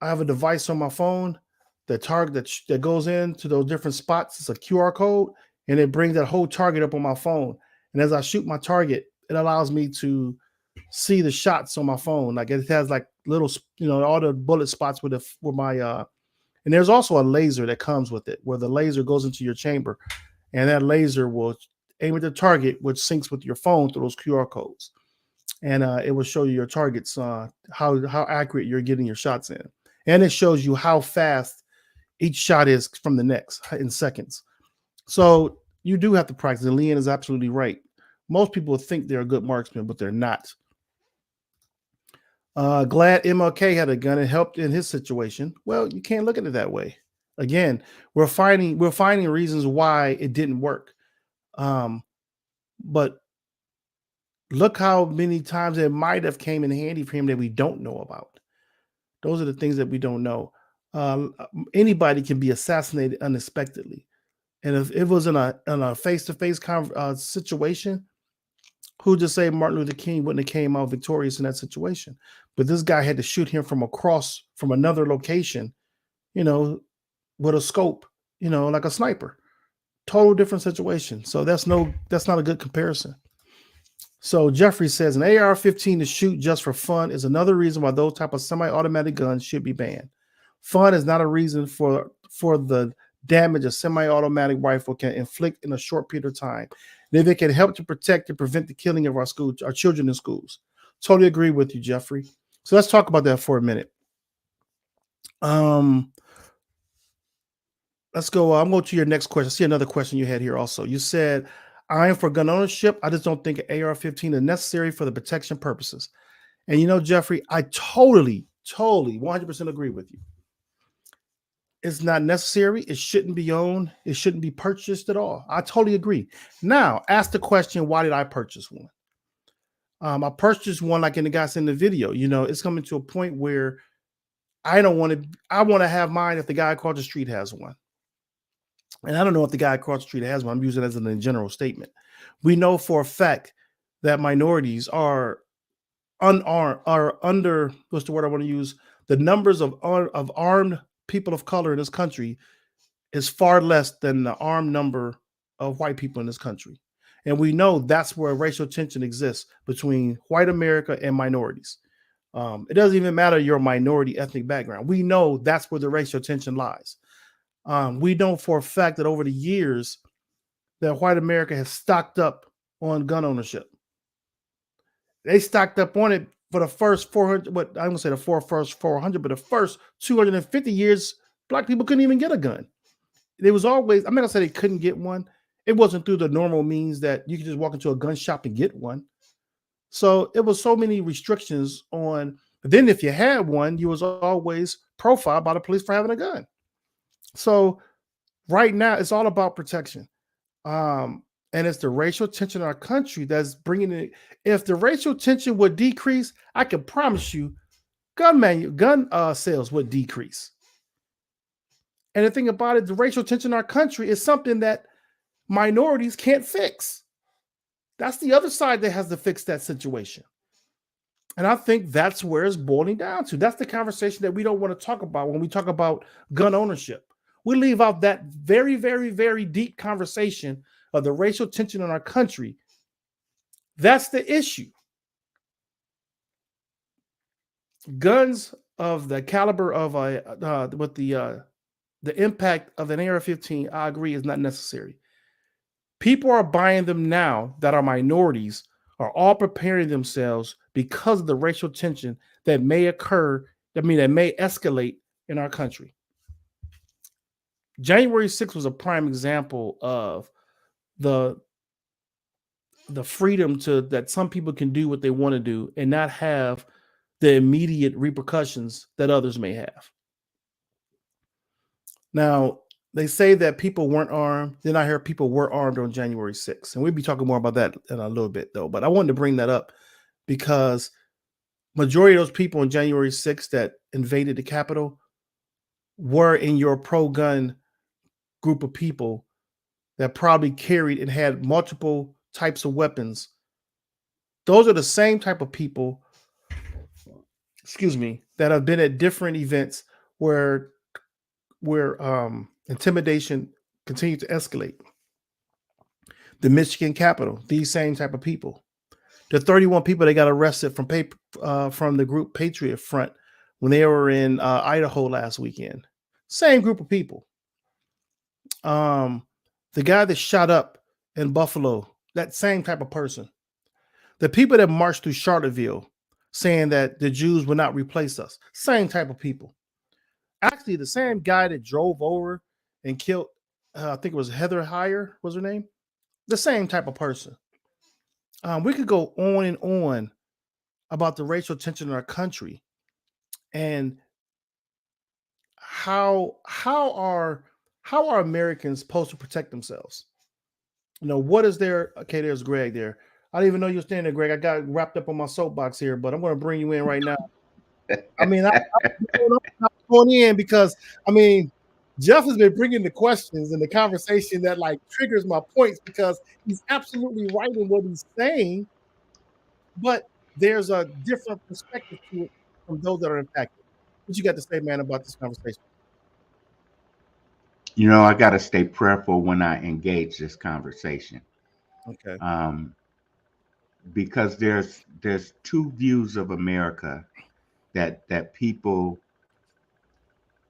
I have a device on my phone, the target that goes into those different spots. It's a QR code, and it brings that whole target up on my phone. And as I shoot my target, it allows me to see the shots on my phone. Like it has like little, all the bullet spots with my and there's also a laser that comes with it, where the laser goes into your chamber, and that laser will aim at the target, which syncs with your phone through those QR codes. And it will show you your targets, how accurate you're getting your shots in. And it shows you how fast each shot is from the next in seconds. So you do have to practice. And Leanne is absolutely right. Most people think they're a good marksman, but they're not. Glad MLK had a gun and helped in his situation. Well, you can't look at it that way. Again, we're finding reasons why it didn't work. But look how many times it might have came in handy for him that we don't know about. Those are the things that we don't know. anybody can be assassinated unexpectedly. And if it was in a face-to-face situation, who just say Martin Luther King wouldn't have came out victorious in that situation? But this guy had to shoot him from another location, with a scope, like a sniper. Total different situation. So that's not a good comparison. So Jeffrey says an AR-15 to shoot just for fun is another reason why those type of semi-automatic guns should be banned. Fun is not a reason for the damage a semi-automatic rifle can inflict in a short period of time. And if it can help to protect and prevent the killing of our children in schools. Totally agree with you, Jeffrey. So let's talk about that for a minute. Let's go. I'm going to your next question. I see another question you had here also. You said, I am for gun ownership. I just don't think an AR-15 is necessary for the protection purposes. And Jeffrey, I totally 100% agree with you. It's not necessary. It shouldn't be owned. It shouldn't be purchased at all. I totally agree. Now, ask the question, why did I purchase one? I purchased one like in the guys in the video. It's coming to a point where I want to have mine if the guy across the street has one. And I don't know if the guy across the street has one. I'm using it as a general statement. We know for a fact that minorities are unarmed, are under, what's the word I want to use? The numbers of armed people of color in this country is far less than the armed number of white people in this country. And we know that's where racial tension exists between white America and minorities. It doesn't even matter your minority ethnic background. We know that's where the racial tension lies. We know for a fact that over the years that white America has stocked up on gun ownership. They stocked up on it for the first 400, but I'm gonna say the first 400, but the first 250 years, Black people couldn't even get a gun. There was always, I'm not gonna say they couldn't get one. It wasn't through the normal means that you could just walk into a gun shop and get one. So it was so many restrictions on, but then if you had one, you was always profiled by the police for having a gun. So right now it's all about protection. And it's the racial tension in our country that's bringing it. If the racial tension would decrease, I can promise you gun sales would decrease. And the thing about it, the racial tension in our country is something that minorities can't fix. That's the other side that has to fix that situation. And I think that's where it's boiling down to. That's the conversation that we don't want to talk about when we talk about gun ownership. We leave out that very, very, very deep conversation of the racial tension in our country. That's the issue. Guns of the caliber of with the impact of an AR-15, I agree, is not necessary. People are buying them now that are minorities, are all preparing themselves because of the racial tension that may occur, that may escalate in our country. January 6th was a prime example of the freedom that some people can do what they want to do and not have the immediate repercussions that others may have. Now, they say that people weren't armed. Then I heard people were armed on January 6th. And we'll be talking more about that in a little bit, though. But I wanted to bring that up because majority of those people on January 6th that invaded the Capitol were in your pro-gun group of people that probably carried and had multiple types of weapons. Those are the same type of people, that have been at different events where intimidation continued to escalate. The Michigan Capitol, these same type of people. The 31 people that got arrested from the group Patriot Front when they were in Idaho last weekend. Same group of people. The guy that shot up in Buffalo, that same type of person. The people that marched through Charlottesville saying that the Jews would not replace us, same type of people. Actually, the same guy that drove over and killed, I think it was Heather Heyer, was her name? The same type of person. We could go on and on about the racial tension in our country and how are Americans supposed to protect themselves? What is there? Okay, there's Greg there. I didn't even know you were standing there, Greg. I got wrapped up on my soapbox here, but I'm going to bring you in right now. I mean, going in because I mean, Jeff has been bringing the questions and the conversation that like triggers my points because he's absolutely right in what he's saying, but there's a different perspective to it from those that are impacted. What you got to say, man, about this conversation?
You know, I got to stay prayerful when I engage this conversation.
Okay.
Because there's two views of America that people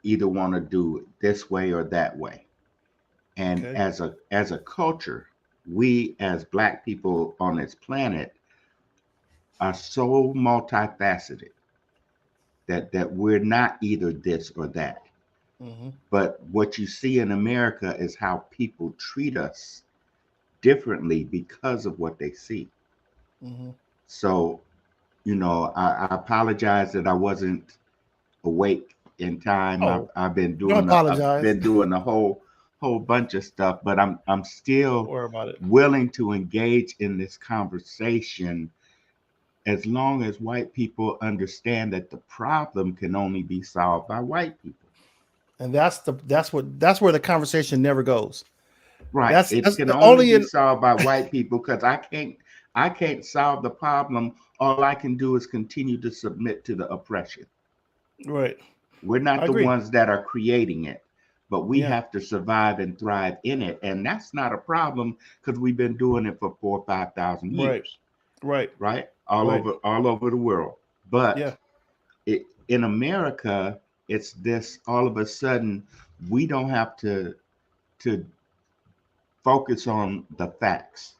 either want to do it this way or that way. And
Okay.
as a culture, we as Black people on this planet are so multifaceted that we're not either this or that.
Mhm.
But what you see in America is how people treat us differently because of what they see.
Mhm.
So, you know, I apologize that I wasn't awake in time.
Oh,
I've been
don't
doing
apologize.
a whole bunch of stuff, but I'm
Don't
still
worry about it.
willing to engage in this conversation as long as white people understand that the problem can only be solved by white people.
And that's where the conversation never goes.
Right.
That's
It can
the
only
only
be
in
solved by white people because I can't solve the problem. All I can do is continue to submit to the oppression.
right.
We're
I
not the
agree.
ones that are creating it, but we
Yeah.
have to survive and thrive in it. And that's not a problem because we've been doing it for 4,000 or 5,000
Right.
years,
Right.
right?
Right.
All over the world. But
Yeah.
in America, it's this all of a sudden we don't have to focus on the facts.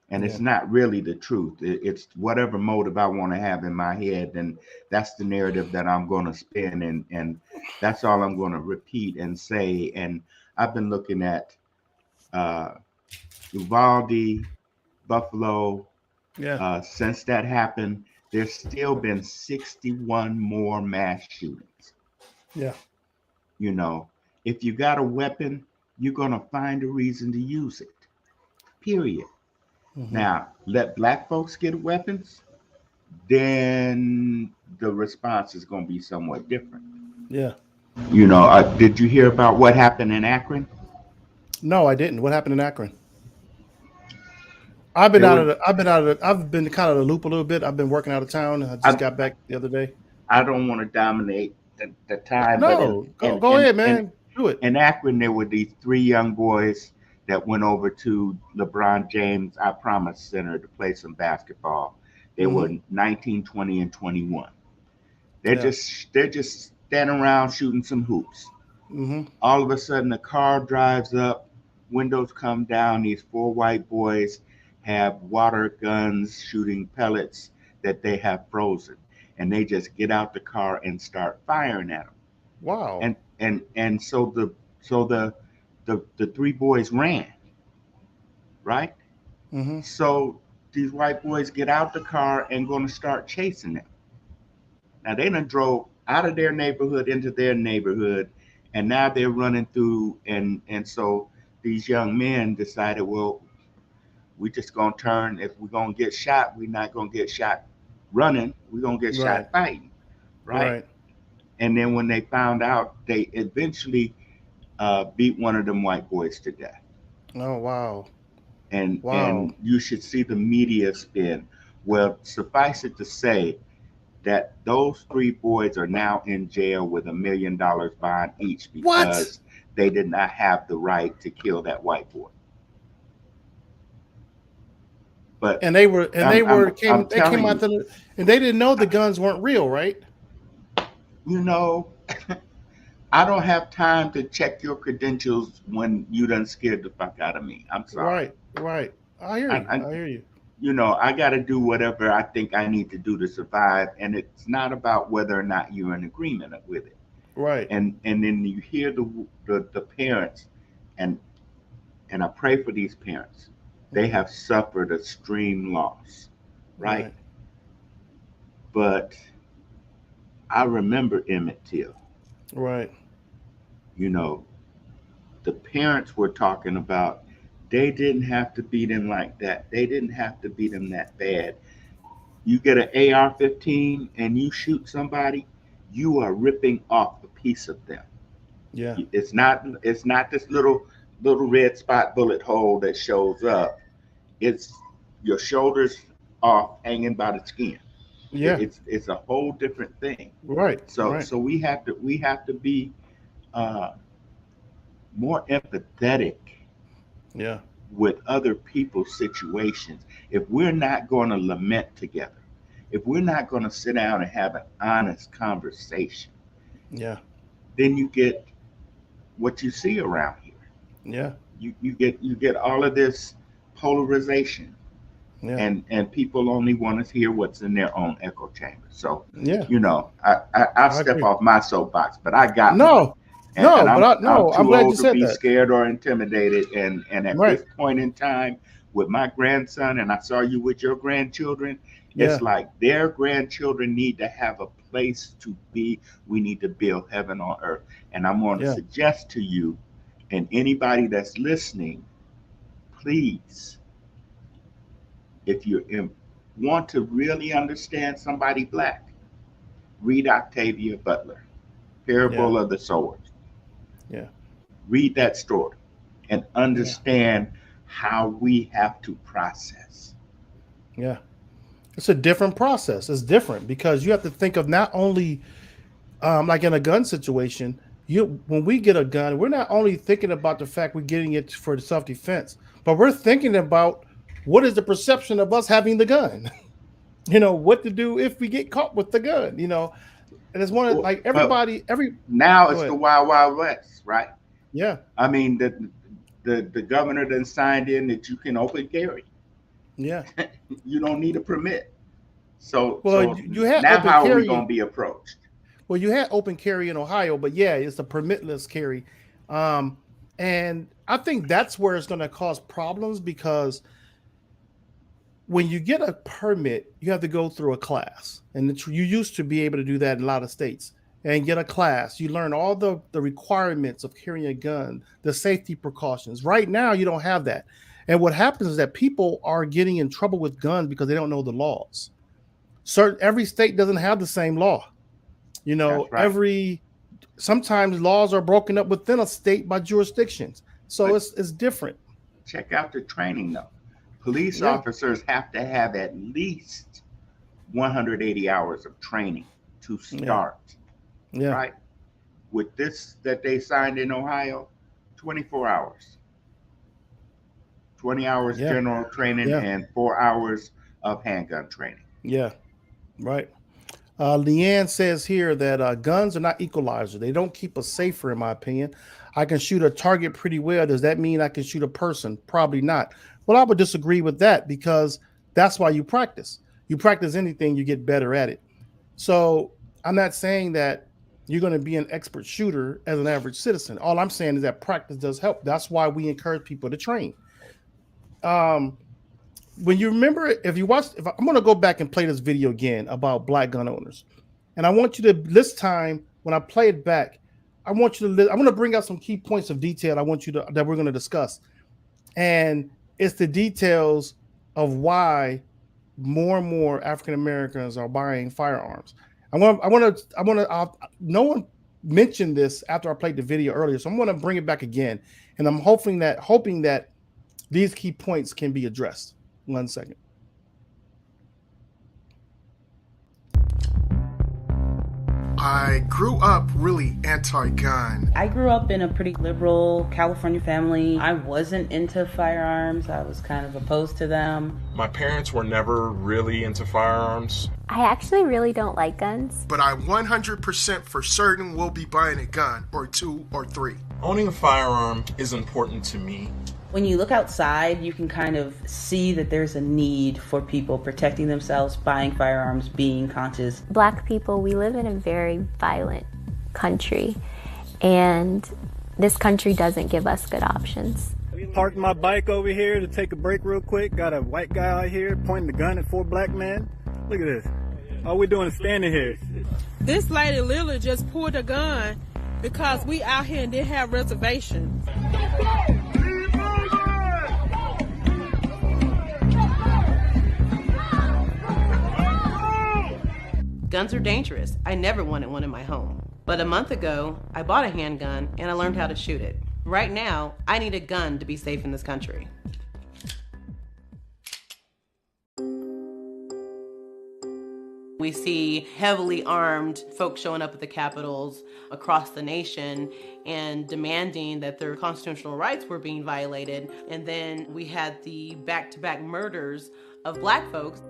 And it's
Yeah.
not really the truth. It's whatever motive I want to have in my head, and that's the narrative that I'm going to spin, and that's all I'm going to repeat and say. And I've been looking at Uvalde, Buffalo.
Yeah.
Since that happened, there's still been 61 more mass shootings.
Yeah.
You know, if you got a weapon, you're going to find a reason to use it. Period.
Mhm.
Now, let Black folks get weapons, then the response is going to be somewhat different.
Yeah.
You know, did you hear about what happened in Akron?
No, I didn't. What happened in Akron? I've been kind of the loop a little bit. I've been working out of town. I just got back the other day.
I don't want to dominate the time.
No,
but
go ahead, man. Do it.
In Akron, there were these 3 young boys that went over to LeBron James I Promise Center to play some basketball. They were 19, 20, and 21. They're just standing around shooting some hoops.
Mm-hmm.
All of a sudden, the car drives up, windows come down. These 4 white boys have water guns shooting pellets that they have frozen, and they just get out the car and start firing at them.
Wow.
And so the 3 boys ran, right?
Mm-hmm.
So these white boys get out the car and going to start chasing them. Now they done drove out of their neighborhood into their neighborhood, and now they're running through. And so these young men decided, well, we just gonna turn. If we're gonna get shot, we're not gonna get shot running. We're gonna get shot fighting, right? And then when they found out, they eventually beat one of them white boys to death.
Oh, wow.
And you should see the media spin. Well, suffice it to say that those 3 boys are now in jail with $1 million bond each because they did not have the right to kill that white boy. But
they came out and they didn't know the guns weren't real, right?
You know, I don't have time to check your credentials when you done scared the fuck out of me. I'm sorry.
Right. I hear you. I hear you.
You know, I got to do whatever I think I need to do to survive, and it's not about whether or not you're in agreement with it.
Right.
And then you hear the parents, and I pray for these parents. They have suffered extreme loss, right? But I remember Emmett Till.
Right.
You know, the parents were talking about they didn't have to beat him like that. They didn't have to beat him that bad. You get an AR-15 and you shoot somebody, you are ripping off a piece of them.
Yeah.
It's not this little red spot bullet hole that shows up. It's your shoulders are hanging by the skin.
Yeah.
It's a whole different thing.
Right.
So
right.
so we have to be more empathetic
Yeah.
with other people's situations. If we're not going to lament together, if we're not going to sit down and have an honest conversation,
Yeah.
then you get what you see around here.
Yeah.
You get all of this polarization,
Yeah.
and people only want to hear what's in their own echo chamber. So
Yeah.
I'll step
agree.
off my soapbox, but I got
No.
one. And
No,
I'm,
but I'm
too
glad you
old to
said
be
that.
scared or intimidated. And at
Right.
this point in time, with my grandson, and I saw you with your grandchildren,
Yeah.
it's like their grandchildren need to have a place to be. We need to build heaven on earth. And I'm going to
Yeah.
suggest to you and anybody that's listening, please, if you want to really understand somebody Black, read Octavia Butler, Parable of the Sword.
Yeah.
Read that story and understand how we have to process.
Yeah. It's a different process. It's different because you have to think of not only like in a gun situation, when we get a gun, we're not only thinking about the fact we're getting it for self-defense, but we're thinking about what is the perception of us having the gun. What to do if we get caught with the gun, and it's one of like everybody,
now
Go
it's
ahead.
the Wild Wild West, right?
Yeah.
I mean, the governor then signed in that you can open carry.
Yeah.
You don't need a permit. So,
Well,
so
you had
now
open
how are
carry.
we going to be approached?
Well, you had open carry in Ohio, but yeah, it's a permitless carry. And I think that's where it's going to cause problems because when you get a permit, you have to go through a class. And you used to be able to do that in a lot of states and get a class. You learn all the requirements of carrying a gun, the safety precautions. Right now, you don't have that. And what happens is that people are getting in trouble with guns because they don't know the laws. Every state doesn't have the same law.
That's right.
Sometimes laws are broken up within a state by jurisdictions. So it's different.
Check out the training though. Police officers have to have at least 180 hours of training to start.
Yeah.
Right? With this that they signed in Ohio, 24 hours. 20 hours general training and 4 hours of handgun training.
Yeah, right. Leanne says here that guns are not equalizer. They don't keep us safer, in my opinion. I can shoot a target pretty well. Does that mean I can shoot a person? Probably not. Well, I would disagree with that because that's why you practice. You practice anything, you get better at it. So I'm not saying that you're going to be an expert shooter as an average citizen. All I'm saying is that practice does help. That's why we encourage people to train. When you remember, I'm going to go back and play this video again about Black gun owners. And I want you to, this time, when I play it back, I'm going to bring out some key points of detail that we're going to discuss. And it's the details of why more and more African Americans are buying firearms. No one mentioned this after I played the video earlier, so I'm going to bring it back again. And I'm hoping that these key points can be addressed. 1 second.
I grew up really anti-gun.
I grew up in a pretty liberal California family. I wasn't into firearms. I was kind of opposed to them.
My parents were never really into firearms.
I actually really don't like guns.
But I 100% for certain will be buying a gun or 2 or 3.
Owning a firearm is important to me.
When you look outside, you can kind of see that there's a need for people protecting themselves, buying firearms, being conscious.
Black people, we live in a very violent country, and this country doesn't give us good options.
Parked my bike over here to take a break real quick. Got a white guy out here pointing the gun at 4 black men. Look at this. All we doing is standing here.
This lady literally just pulled a gun because we out here and didn't have reservations.
Guns are dangerous. I never wanted one in my home. But a month ago, I bought a handgun and I learned how to shoot it. Right now, I need a gun to be safe in this country. We see heavily armed folks showing up at the capitals across the nation and demanding that their constitutional rights were being violated. And then we had the back-to-back murders of Black folks.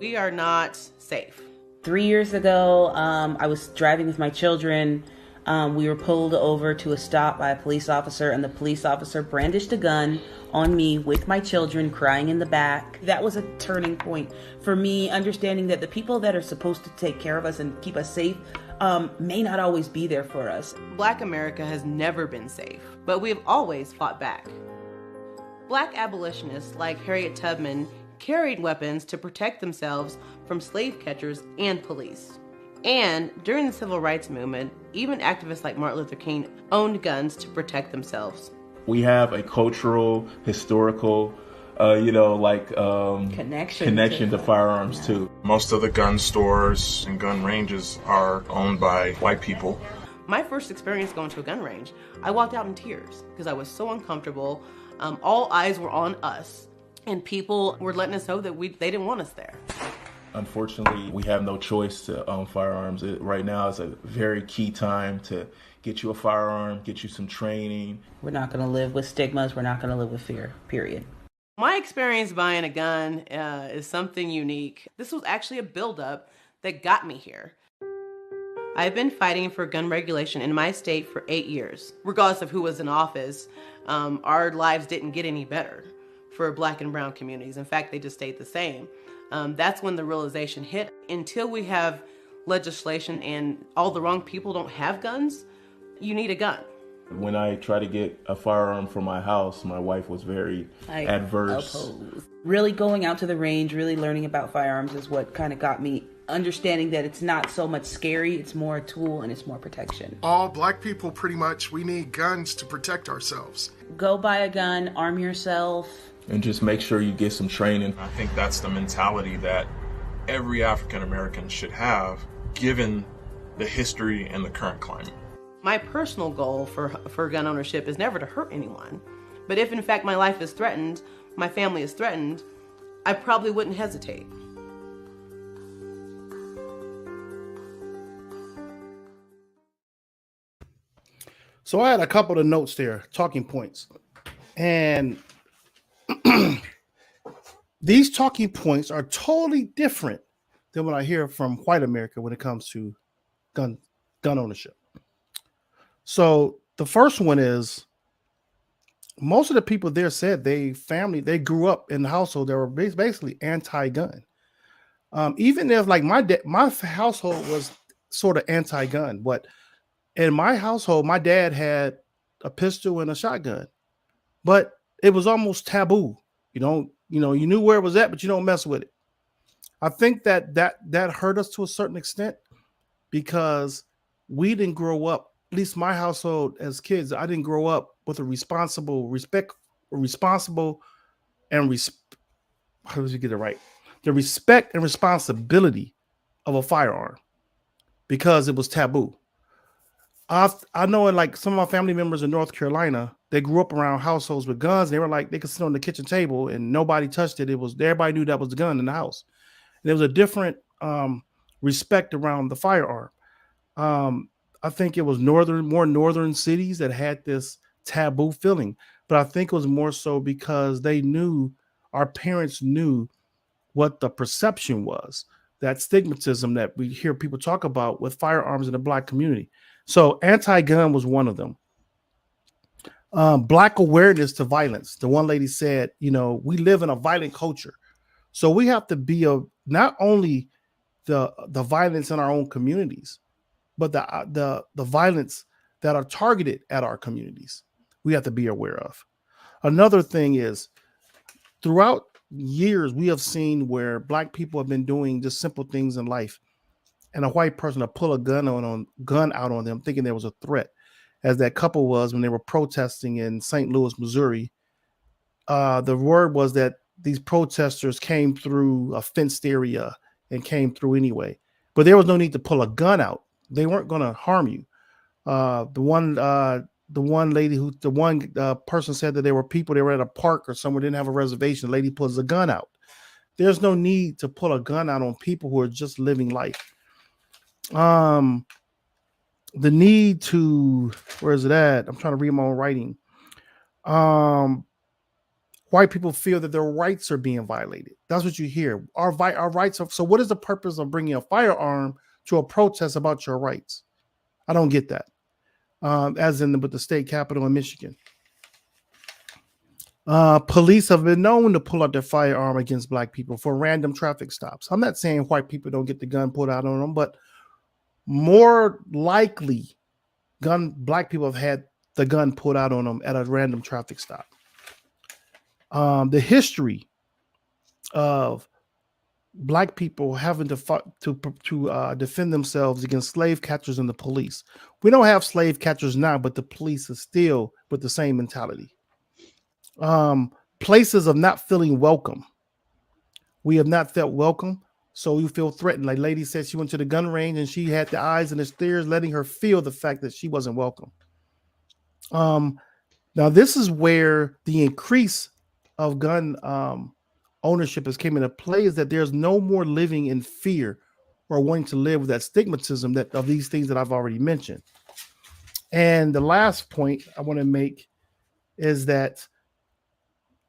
We are not safe.
3 years ago, I was driving with my children. We were pulled over to a stop by a police officer, and the police officer brandished a gun on me with my children crying in the back. That was a turning point for me, understanding that the people that are supposed to take care of us and keep us safe may not always be there for us.
Black America has never been safe, but we have always fought back. Black abolitionists like Harriet Tubman carried weapons to protect themselves from slave catchers and police. And during the civil rights movement, even activists like Martin Luther King owned guns to protect themselves.
We have a cultural, historical, connection to firearms too. Most of the gun stores and gun ranges are owned by white people.
My first experience going to a gun range, I walked out in tears because I was so uncomfortable. All eyes were on us, and people were letting us know that they didn't want us there.
Unfortunately, we have no choice to own firearms. Right now is a very key time to get you a firearm, get you some training.
We're not going to live with stigmas. We're not going to live with fear, period.
My experience buying a gun is something unique. This was actually a buildup that got me here. I've been fighting for gun regulation in my state for 8 years. Regardless of who was in office, our lives didn't get any better for Black and brown communities. In fact, they just stayed the same. That's when the realization hit. Until we have legislation and all the wrong people don't have guns, you need a gun.
When I tried to get a firearm for my house, my wife was very adverse.
Opposed. Really going out to the range, really learning about firearms is what kind of got me understanding that it's not so much scary, it's more a tool and it's more protection.
All Black people, pretty much, we need guns to protect ourselves.
Go buy a gun, arm yourself.
And just make sure you get some training. I think that's the mentality that every African American should have, given the history and the current climate.
My personal goal for gun ownership is never to hurt anyone. But if in fact my life is threatened, my family is threatened, I probably wouldn't hesitate.
So I had a couple of notes there, talking points. And these talking points are totally different than what I hear from white America when it comes to gun ownership. So the first one is most of the people there said they grew up in the household that were basically anti-gun. Even if like my household was sort of anti-gun, but in my household, my dad had a pistol and a shotgun, but it was almost taboo. You knew where it was at, but you don't mess with it. I think that hurt us to a certain extent because we didn't grow up, at least my household as kids, I didn't grow up with how do you get it right? The respect and responsibility of a firearm because it was taboo. I know in like some of my family members in North Carolina, they grew up around households with guns. They were like, they could sit on the kitchen table and nobody touched it. Everybody knew that was the gun in the house. And there was a different respect around the firearm. I think it was more northern cities that had this taboo feeling, but I think it was more so because our parents knew what the perception was, that stigmatism that we hear people talk about with firearms in the Black community. So anti-gun was one of them. Black awareness to violence. The one lady said, we live in a violent culture. So we have to be not only the violence in our own communities, but the violence that are targeted at our communities, we have to be aware of. Another thing is, throughout years, we have seen where Black people have been doing just simple things in life, and a white person to pull a gun out on them, thinking there was a threat, as that couple was when they were protesting in St. Louis, Missouri. The word was that these protesters came through a fenced area and came through anyway. but there was no need to pull a gun out. They weren't going to harm you. The one person said that there were people, they were at a park or somewhere, didn't have a reservation. The lady pulls a gun out. There's no need to pull a gun out on people who are just living life. The need to, where is it at? I'm trying to read my own writing. White people feel that their rights are being violated. That's what you hear. Our rights are, so what is the purpose of bringing a firearm to a protest about your rights? I don't get that. As in with the state capitol in Michigan. Police have been known to pull out their firearm against Black people for random traffic stops. I'm not saying white people don't get the gun pulled out on them, but more likely Black people have had the gun pulled out on them at a random traffic stop. The history of Black people having to defend themselves against slave catchers and the police. We don't have slave catchers now, but the police is still with the same mentality. Places of not feeling welcome. We have not felt welcome, so we feel threatened. Like lady said, she went to the gun range and she had the eyes and the stares, letting her feel the fact that she wasn't welcome. Now this is where the increase of gun ownership has came into play, is that there's no more living in fear or wanting to live with that stigmatism that of these things that I've already mentioned. And the last point I want to make is that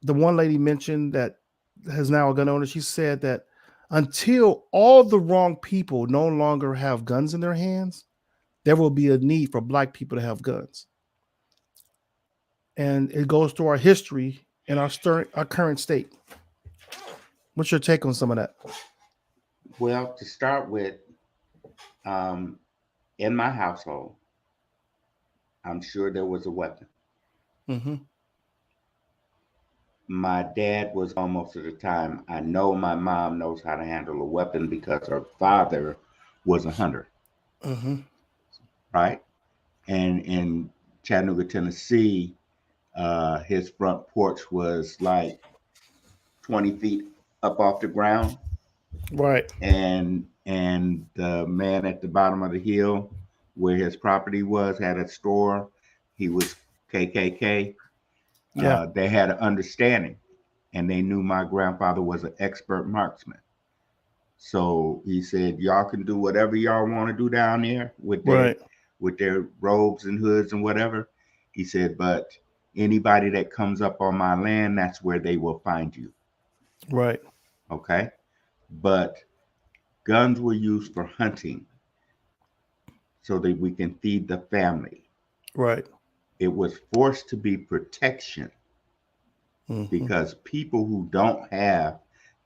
the one lady mentioned that has now a gun owner, she said that until all the wrong people no longer have guns in their hands, there will be a need for Black people to have guns. And it goes to our history and our current state. What's your take on some of that?
Well, to start with, in my household, I'm sure there was a weapon.
Mm-hmm.
My dad was almost at the time. I know my mom knows how to handle a weapon because her father was a hunter.
Mm-hmm.
Right? And in Chattanooga, Tennessee, his front porch was like 20 feet up off the ground.
Right.
And the man at the bottom of the hill where his property was had a store. He was KKK.
Yeah.
They had an understanding, and they knew my grandfather was an expert marksman. So he said, y'all can do whatever y'all want to do down there with their robes and hoods and whatever. He said, but anybody that comes up on my land, that's where they will find you.
Right.
Okay. But guns were used for hunting so that we can feed the family.
Right.
It was forced to be protection because people who don't have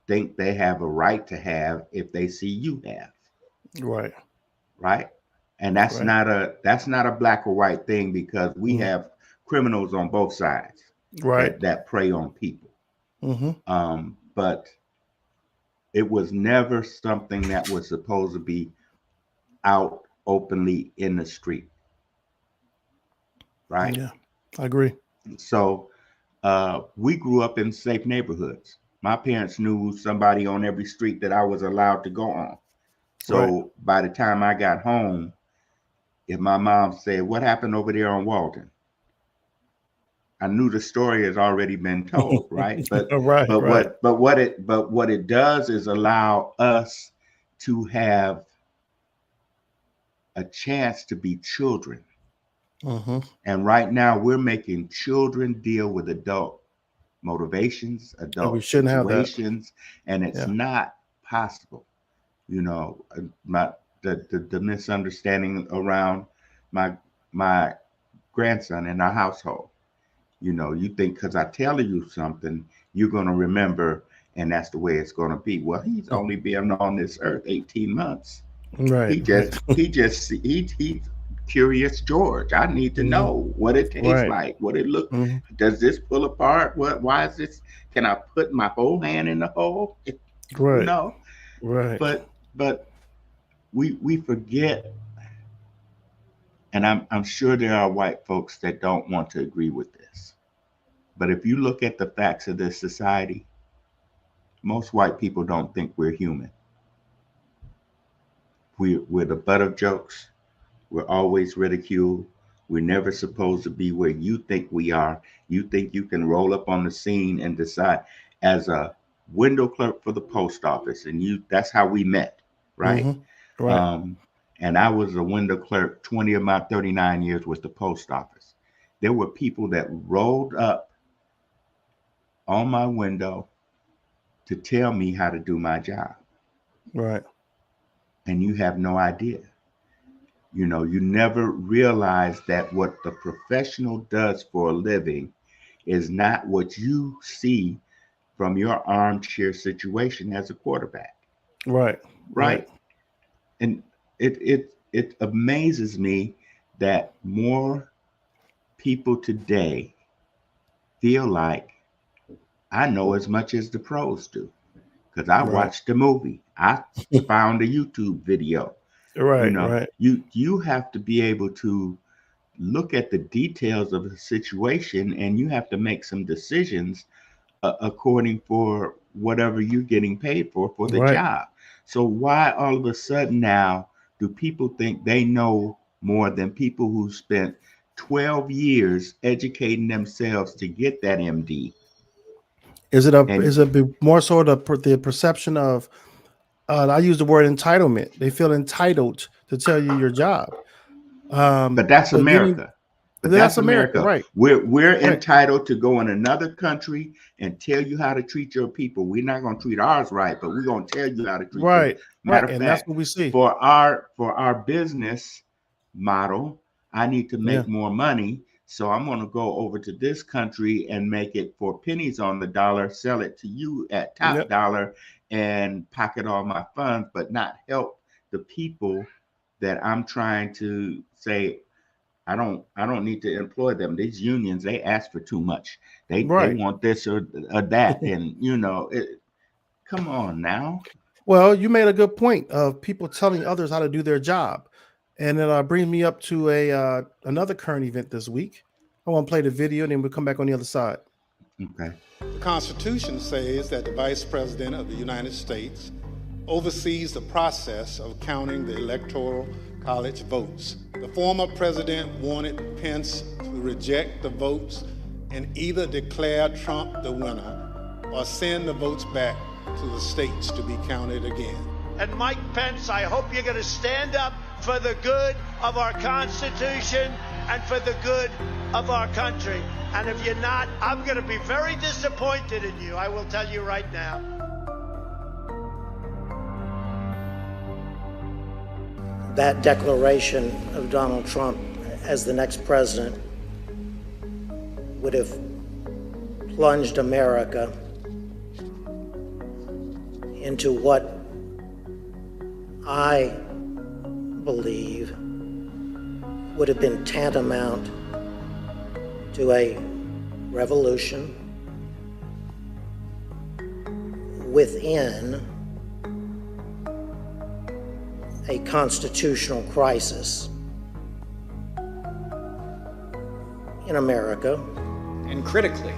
think they have a right to have if they see you have.
Right.
Right. And that's not a black or white thing, because we have criminals on both sides.
Right.
That prey on people. But it was never something that was supposed to be out openly in the street. Right?
Yeah, I agree.
So we grew up in safe neighborhoods. My parents knew somebody on every street that I was allowed to go on. So by the time I got home, if my mom said, what happened over there on Walden? I knew the story has already been told, right? But what it does is allow us to have a chance to be children. And right now we're making children deal with adult motivations, adult situations, and it's not possible. You know, the misunderstanding around my grandson in our household. You know, you think because I tell you something, you're going to remember, and that's the way it's going to be. Well, he's only been on this earth 18 months.
Right.
He's Curious George. I need to know what it tastes like, what it looks. Does this pull apart? Why is this? Can I put my whole hand in the hole?
Right.
You know?
Right.
But we forget, and I'm sure there are white folks that don't want to agree with this. But if you look at the facts of this society, most white people don't think we're human. we're the butt of jokes. We're always ridiculed. We're never supposed to be where you think we are. You think you can roll up on the scene and decide. As a window clerk for the post office, and that's how we met, right?
Mm-hmm. Right.
And I was a window clerk 20 of my 39 years with the post office. There were people that rolled up on my window to tell me how to do my job.
Right.
And you have no idea. You know, you never realize that what the professional does for a living is not what you see from your armchair situation as a quarterback.
Right.
Right. And it amazes me that more people today feel like I know as much as the pros do, because I watched the movie. I found a YouTube video.
Right.
You know,
right.
You have to be able to look at the details of the situation, and you have to make some decisions according for whatever you're getting paid for the job. So why all of a sudden now do people think they know more than people who spent 12 years educating themselves to get that MD?
Is it more so the perception of I use the word entitlement? They feel entitled to tell you your job.
But that's America.
That's America, right?
We're entitled to go in another country and tell you how to treat your people. We're not going to treat ours right, but we're going to tell you how to treat them. Matter of fact,
that's what we see.
For our business model, I need to make more money, so I'm going to go over to this country and make it for pennies on the dollar, sell it to you at top dollar, and pocket all my funds, but not help the people that I'm trying to say, I don't need to employ them. These unions, they ask for too much. They want this or that. And, you know, come on now.
Well, you made a good point of people telling others how to do their job. And it brings me up to another current event this week. I want to play the video, and then we'll come back on the other side.
Okay.
The Constitution says that the Vice President of the United States oversees the process of counting the Electoral College votes. The former president wanted Pence to reject the votes and either declare Trump the winner or send the votes back to the states to be counted again.
And Mike Pence, I hope you're going to stand up for the good of our Constitution and for the good of our country. And if you're not, I'm going to be very disappointed in you. I will tell you right now.
That declaration of Donald Trump as the next president would have plunged America into what I believe would have been tantamount to a revolution within a constitutional crisis in America.
And critically,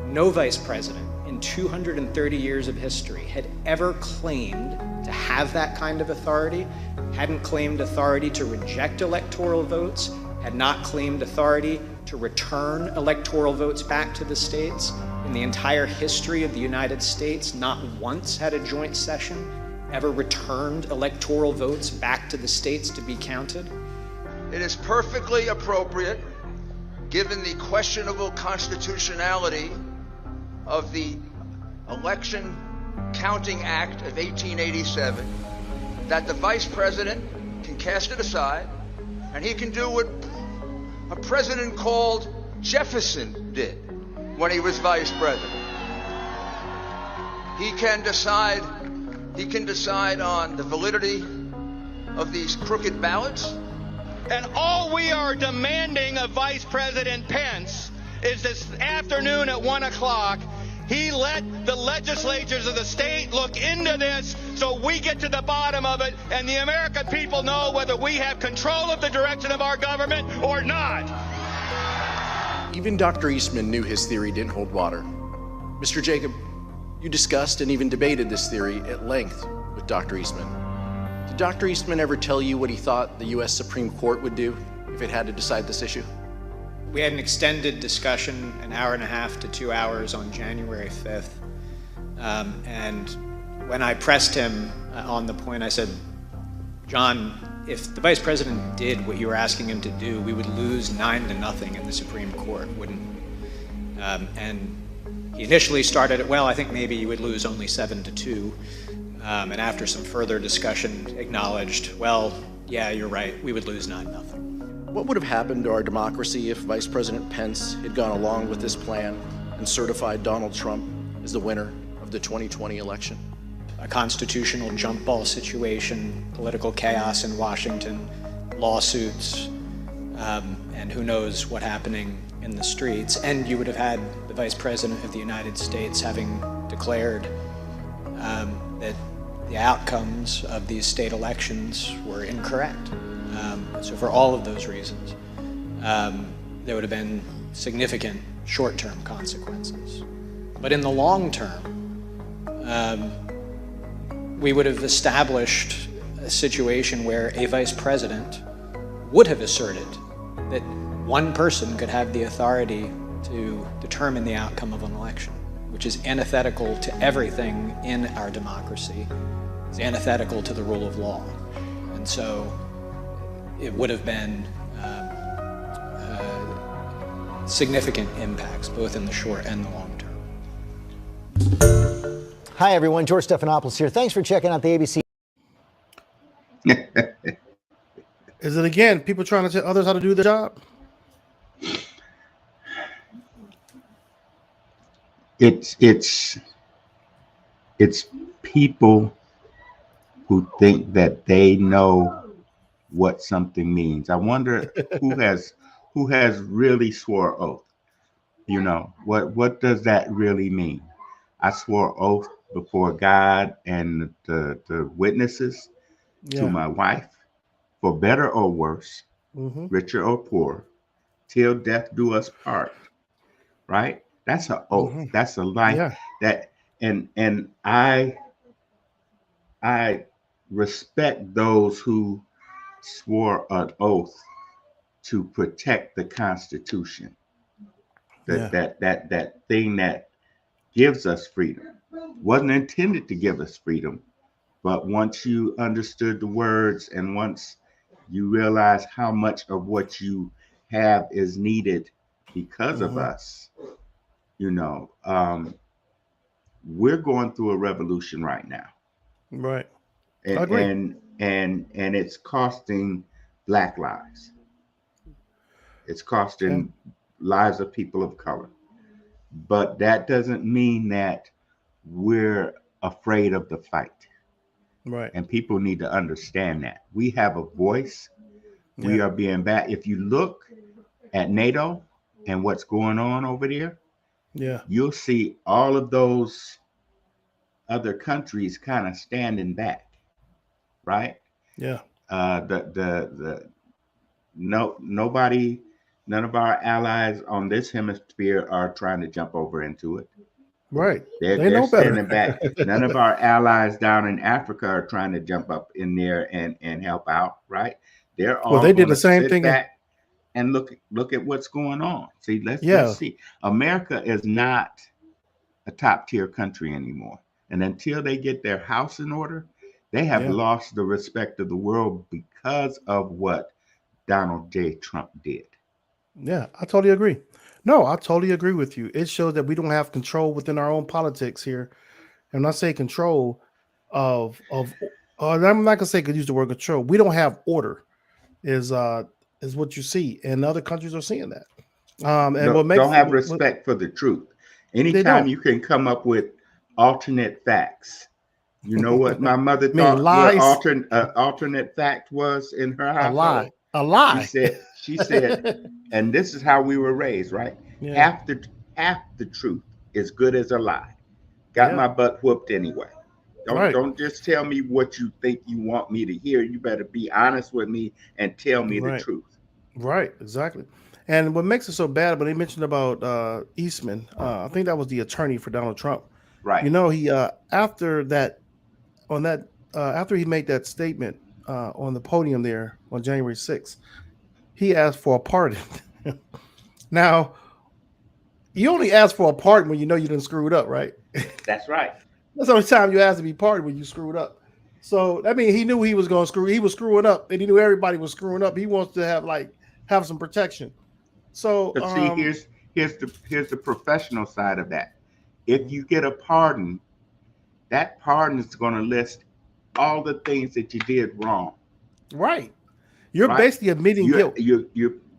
no vice president in 230 years of history had ever claimed to have that kind of authority, hadn't claimed authority to reject electoral votes, had not claimed authority to return electoral votes back to the states. In the entire history of the United States, not once had a joint session ever returned electoral votes back to the states to be counted.
It is perfectly appropriate, given the questionable constitutionality of the Election Counting Act of 1887, that the vice president can cast it aside, and he can do what a president called Jefferson did when he was vice president. He can decide on the validity of these crooked ballots. And all we are demanding of Vice President Pence is this afternoon at 1 o'clock, he let the legislatures of the state look into this so we get to the bottom of it and the American people know whether we have control of the direction of our government or not.
Even Dr. Eastman knew his theory didn't hold water. Mr. Jacob, you discussed and even debated this theory at length with Dr. Eastman. Did Dr. Eastman ever tell you what he thought the U.S. Supreme Court would do if it had to decide this issue?
We had an extended discussion, an hour and a half to 2 hours on January 5th. And when I pressed him on the point, I said, John, if the vice president did what you were asking him to do, we would lose 9-0 in the Supreme Court, wouldn't we? And he initially started it, well, I think maybe you would lose only 7-2. And after some further discussion, acknowledged, well, yeah, you're right, we would lose 9-0.
What would have happened to our democracy if Vice President Pence had gone along with this plan and certified Donald Trump as the winner of the 2020 election?
A constitutional jump ball situation, political chaos in Washington, lawsuits, and who knows what happening in the streets. And you would have had the Vice President of the United States having declared that the outcomes of these state elections were incorrect. So for all of those reasons, there would have been significant short-term consequences. But in the long term, we would have established a situation where a vice president would have asserted that one person could have the authority to determine the outcome of an election, which is antithetical to everything in our democracy. It's antithetical to the rule of law. And so it would have been significant impacts, both in the short and the long term.
Hi, everyone. George Stephanopoulos here. Thanks for checking out the ABC.
Is it, again, people trying to tell others how to do their job?
It's people who think that they know what something means. I wonder who has really swore oath. You know, what does that really mean? I swore oath before God and the witnesses to my wife, for better or worse, richer or poor, till death do us part. Right? That's an oath. That's a life. That and I respect those who swore an oath to protect the Constitution. That thing that gives us freedom. Wasn't intended to give us freedom, but once you understood the words and once you realize how much of what you have is needed because of us, you know, we're going through a revolution right now.
Right.
And,
I agree.
and it's costing Black lives. It's costing lives of people of color. But that doesn't mean that we're afraid of the fight.
Right.
And people need to understand that. We have a voice. We are being back. If you look at NATO and what's going on over there, you'll see all of those other countries kind of standing back, right?
Yeah.
Nobody, none of our allies on this hemisphere are trying to jump over into it.
Right.
They're
know
standing
better.
back. None of our allies down in Africa are trying to jump up in there and help out, right? They're all
Well, they did
gonna
the same
sit
thing.
back and look at what's going on. See, let's see. America is not a top tier country anymore. And until they get their house in order, they have lost the respect of the world because of what Donald J. Trump did.
Yeah, I totally agree. No, I totally agree with you. It shows that we don't have control within our own politics here. And when I say control of I'm not gonna say use the word control. We don't have order, is what you see, and other countries are seeing that. And what makes
don't have respect for the truth. Anytime you can come up with alternate facts. You know what my mother thought what alternate fact was in her household?
A lie.
She said, and this is how we were raised, right?
Yeah.
Half the truth is good as a lie. Got my butt whooped anyway. Don't just tell me what you think you want me to hear. You better be honest with me and tell me the truth.
Right, exactly. And what makes it so bad, when they mentioned about Eastman, I think that was the attorney for Donald Trump.
Right.
You know, he after that, on that after he made that statement on the podium there on January 6th, he asked for a pardon. Now, you only ask for a pardon when you know you done screwed up, right?
That's right.
That's the only time you ask to be pardoned, when you screwed up. So that means he knew he was going to screw. He was screwing up, and he knew everybody was screwing up. He wants to have some protection. So,
but see, here's the professional side of that. If you get a pardon, that pardon is going to list all the things that you did wrong.
Right. You're basically admitting guilt.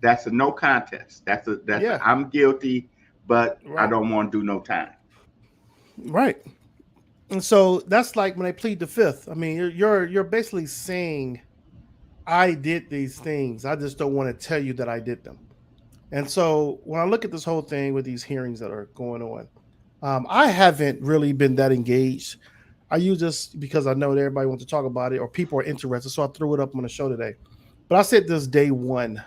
That's a no contest. That's I'm guilty, but I don't want to do no time.
Right. And so that's like when they plead the fifth. I mean, you're basically saying, I did these things. I just don't want to tell you that I did them. And so when I look at this whole thing with these hearings that are going on, I haven't really been that engaged. I use this because I know that everybody wants to talk about it or people are interested. So I threw it up on the show today. But I said this day one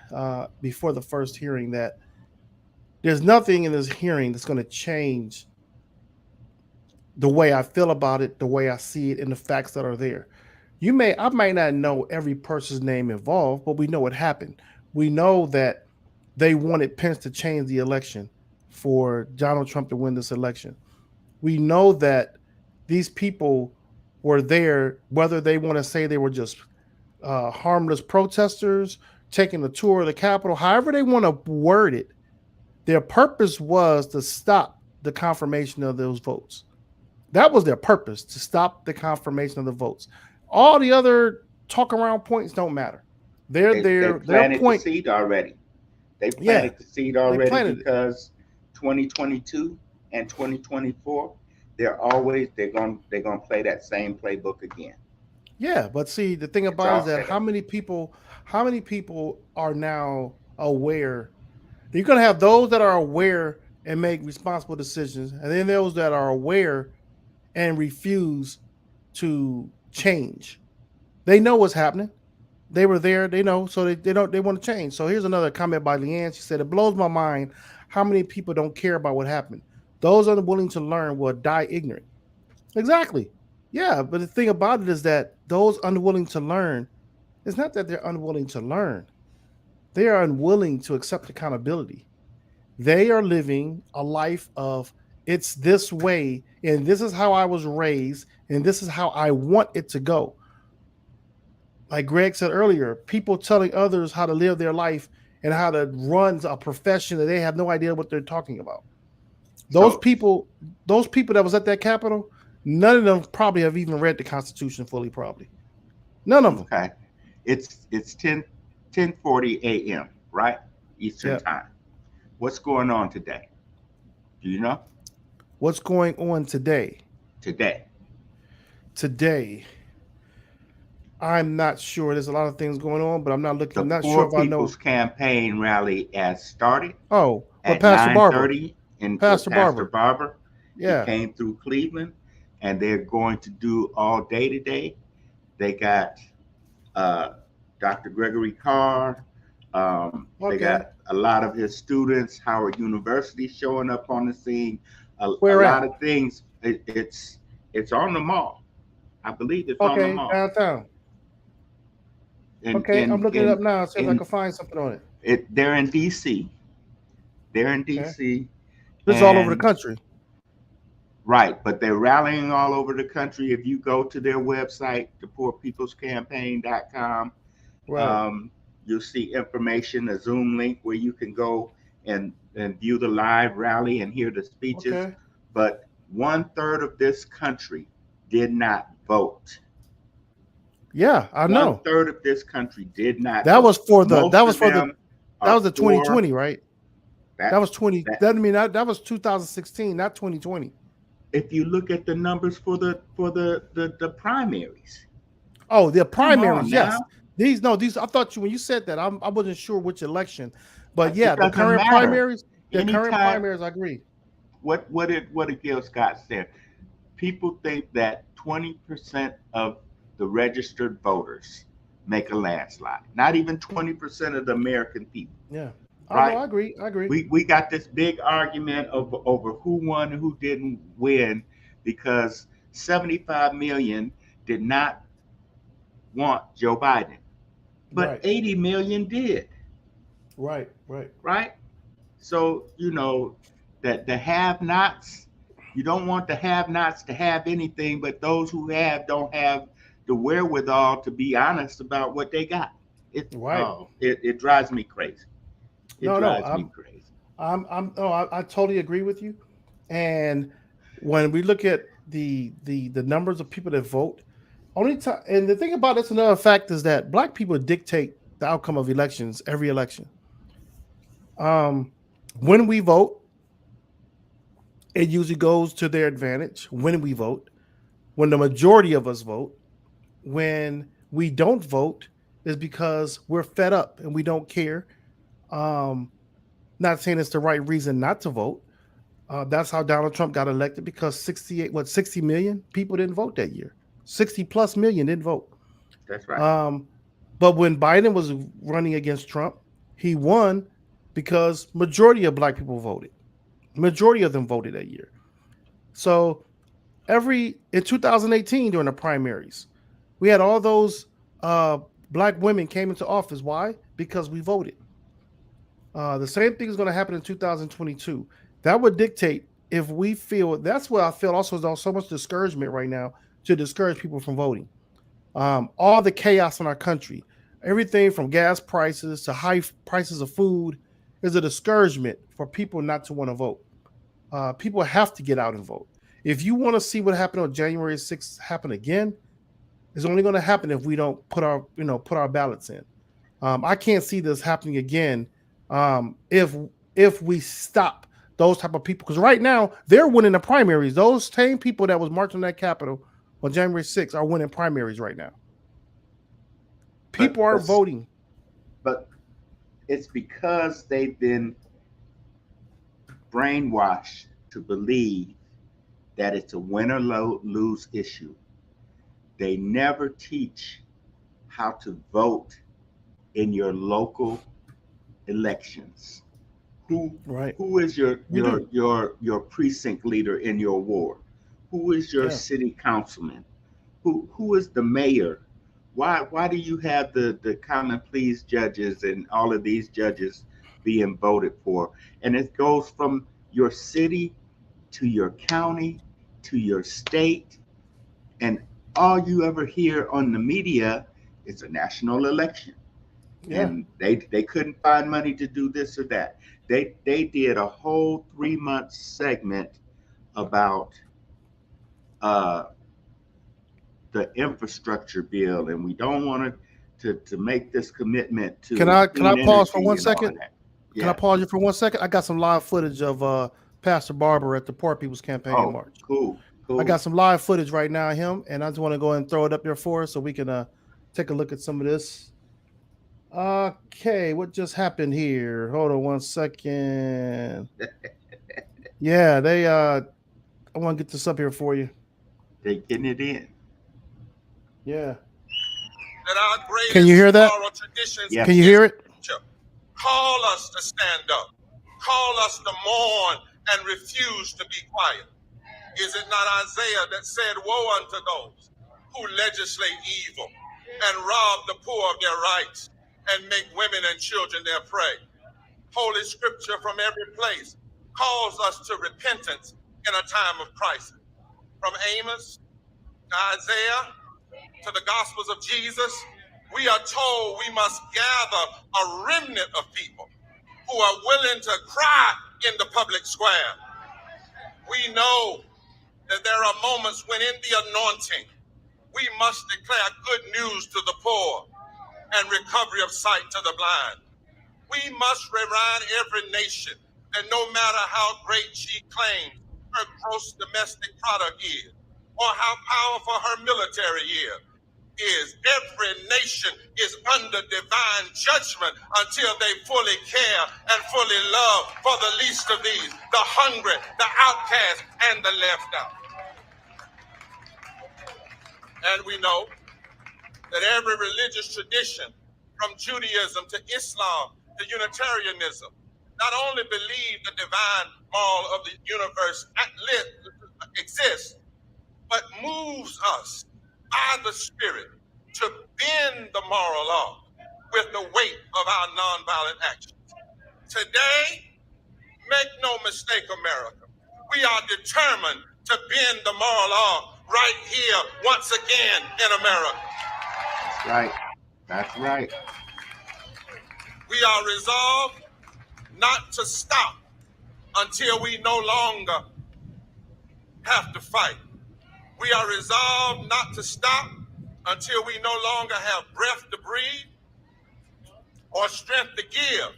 before the first hearing that there's nothing in this hearing that's going to change the way I feel about it, the way I see it, and the facts that are there. I might not know every person's name involved, but we know what happened. We know that they wanted Pence to change the election for Donald Trump to win this election. We know that these people were there, whether they want to say they were just harmless protesters taking a tour of the Capitol, however they want to word it, their purpose was to stop the confirmation of those votes. That was their purpose, to stop the confirmation of the votes. All the other talk around points don't matter. They
planted the seed already. They planted the seed already because 2022 and 2024, they're gonna play that same playbook again.
Yeah, but see, the thing about it is that how many people are now aware? You're gonna have those that are aware and make responsible decisions, and then those that are aware and refuse to change. They know what's happening. They were there, they know, so they want to change. So here's another comment by Leanne. She said, it blows my mind how many people don't care about what happened. Those unwilling to learn will die ignorant. Exactly. Yeah, but the thing about it is that those unwilling to learn, it's not that they're unwilling to learn. They are unwilling to accept accountability. They are living a life of, it's this way, and this is how I was raised, and this is how I want it to go. Like Greg said earlier, people telling others how to live their life and how to run a profession that they have no idea what they're talking about. Those people that was at that Capitol, none of them probably have even read the Constitution fully, probably. None of them.
Okay. It's 10:40 a.m., right? Eastern time. What's going on today? Do you know?
What's going on today? Today. I'm not sure. There's a lot of things going on, but I'm not looking. I'm not sure if I know.
The People's Campaign rally has started.
Oh,
at
Pastor Barber.
In
Pastor
Barber.
Yeah.
He came through Cleveland, and they're going to do all day today. They got Dr. Gregory Carr. They got a lot of his students, Howard University, showing up on the scene. A lot of things. It's on the mall. I believe it's on the mall.
Downtown. I'm looking it up now. See if I can find something on it.
They're in DC.
This is all over the country.
Right, but they're rallying all over the country. If you go to their website, thepoorpeoplescampaign.com, you'll see information, a Zoom link where you can go and view the live rally and hear the speeches.
Okay.
But 1/3 of this country did not vote.
Yeah, I know.
1/3 of this country did not.
That was for the.
Most
That was
of
for the.
them
That was the
are
2020, right? That was 20.
that-
That, I mean, that was 2016, not 2020.
If you look at the numbers for the primaries.
Oh, the primaries,
on
yes.
now.
These. I thought when you said that, I wasn't sure which election, but
It
yeah, the
doesn't
current
matter.
primaries. The current
Anytime-
primaries, I agree.
What did Gil Scott say? People think that 20% of the registered voters make a landslide. Not even 20% of the American people.
Yeah.
Right?
I agree.
We got this big argument over who won and who didn't win because 75 million did not want Joe Biden, but
Right.
80 million did.
Right.
Right? So, that the have-nots, you don't want the have-nots to have anything, but those who have don't have the wherewithal to be honest about what they got. It drives me crazy. It drives me crazy.
I totally agree with you. And when we look at the numbers of people that vote, only time, and the thing about this, another fact is that Black people dictate the outcome of elections, every election. When we vote, it usually goes to their advantage. When we vote, when the majority of us vote, when we don't vote, is because we're fed up and we don't care. Not saying it's the right reason not to vote. That's how Donald Trump got elected, because 60 million people didn't vote that year. 60 plus million didn't vote.
That's right.
But when Biden was running against Trump, he won because majority of Black people voted. Majority of them voted that year. So in 2018 during the primaries, we had all those Black women came into office. Why? Because we voted. The same thing is going to happen in 2022. That would dictate if we feel. That's what I feel. Also, there's so much discouragement right now to discourage people from voting. All the chaos in our country, everything from gas prices to high prices of food, is a discouragement for people not to want to vote. People have to get out and vote. If you want to see what happened on January 6th happen again, it's only going to happen if we don't put our ballots in. I can't see this happening again if we stop those type of people, because right now they're winning the primaries. Those same people that was marching that Capitol on January 6th are winning primaries right now. People are voting.
But it's because they've been brainwashed to believe that it's a win or lose issue. They never teach how to vote in your local elections. Who is your precinct leader in your ward? Who is your city councilman? Who is the mayor? Why do you have the common pleas judges and all of these judges being voted for? And it goes from your city to your county to your state, and all you ever hear on the media is a national election. Yeah. And they couldn't find money to do this or that. They did a whole 3-month segment about the infrastructure bill, and we don't want to make this commitment to.
Can I pause for 1 second? Yeah. Can I pause you for 1 second? I got some live footage of Pastor Barber at the Poor People's Campaign March.
Cool.
I got some live footage right now of him, and I just want to go ahead and throw it up there for us so we can take a look at some of this. Okay, what just happened here? Hold on 1 second. Yeah, I want to get this up here for you.
They getting it in.
Yeah. Can you hear that?
Yeah.
Can you hear it?
Call us to stand up. Call us to mourn and refuse to be quiet. Is it not Isaiah that said, woe unto those who legislate evil and rob the poor of their rights and make women and children their prey? Holy scripture from every place calls us to repentance in a time of crisis. From Amos to Isaiah to the Gospels of Jesus, we are told we must gather a remnant of people who are willing to cry in the public square. We know that there are moments when in the anointing, we must declare good news to the poor and recovery of sight to the blind. We must remind every nation that no matter how great she claims her gross domestic product is, or how powerful her military is, every nation is under divine judgment until they fully care and fully love for the least of these, the hungry, the outcast, and the left out. And we know that every religious tradition, from Judaism to Islam to Unitarianism, not only believe the divine law of the universe exists, but moves us by the Spirit to bend the moral law with the weight of our nonviolent actions. Today, make no mistake, America, we are determined to bend the moral law right here, once again, in America.
That's right. That's right.
We are resolved not to stop until we no longer have to fight. We are resolved not to stop until we no longer have breath to breathe or strength to give.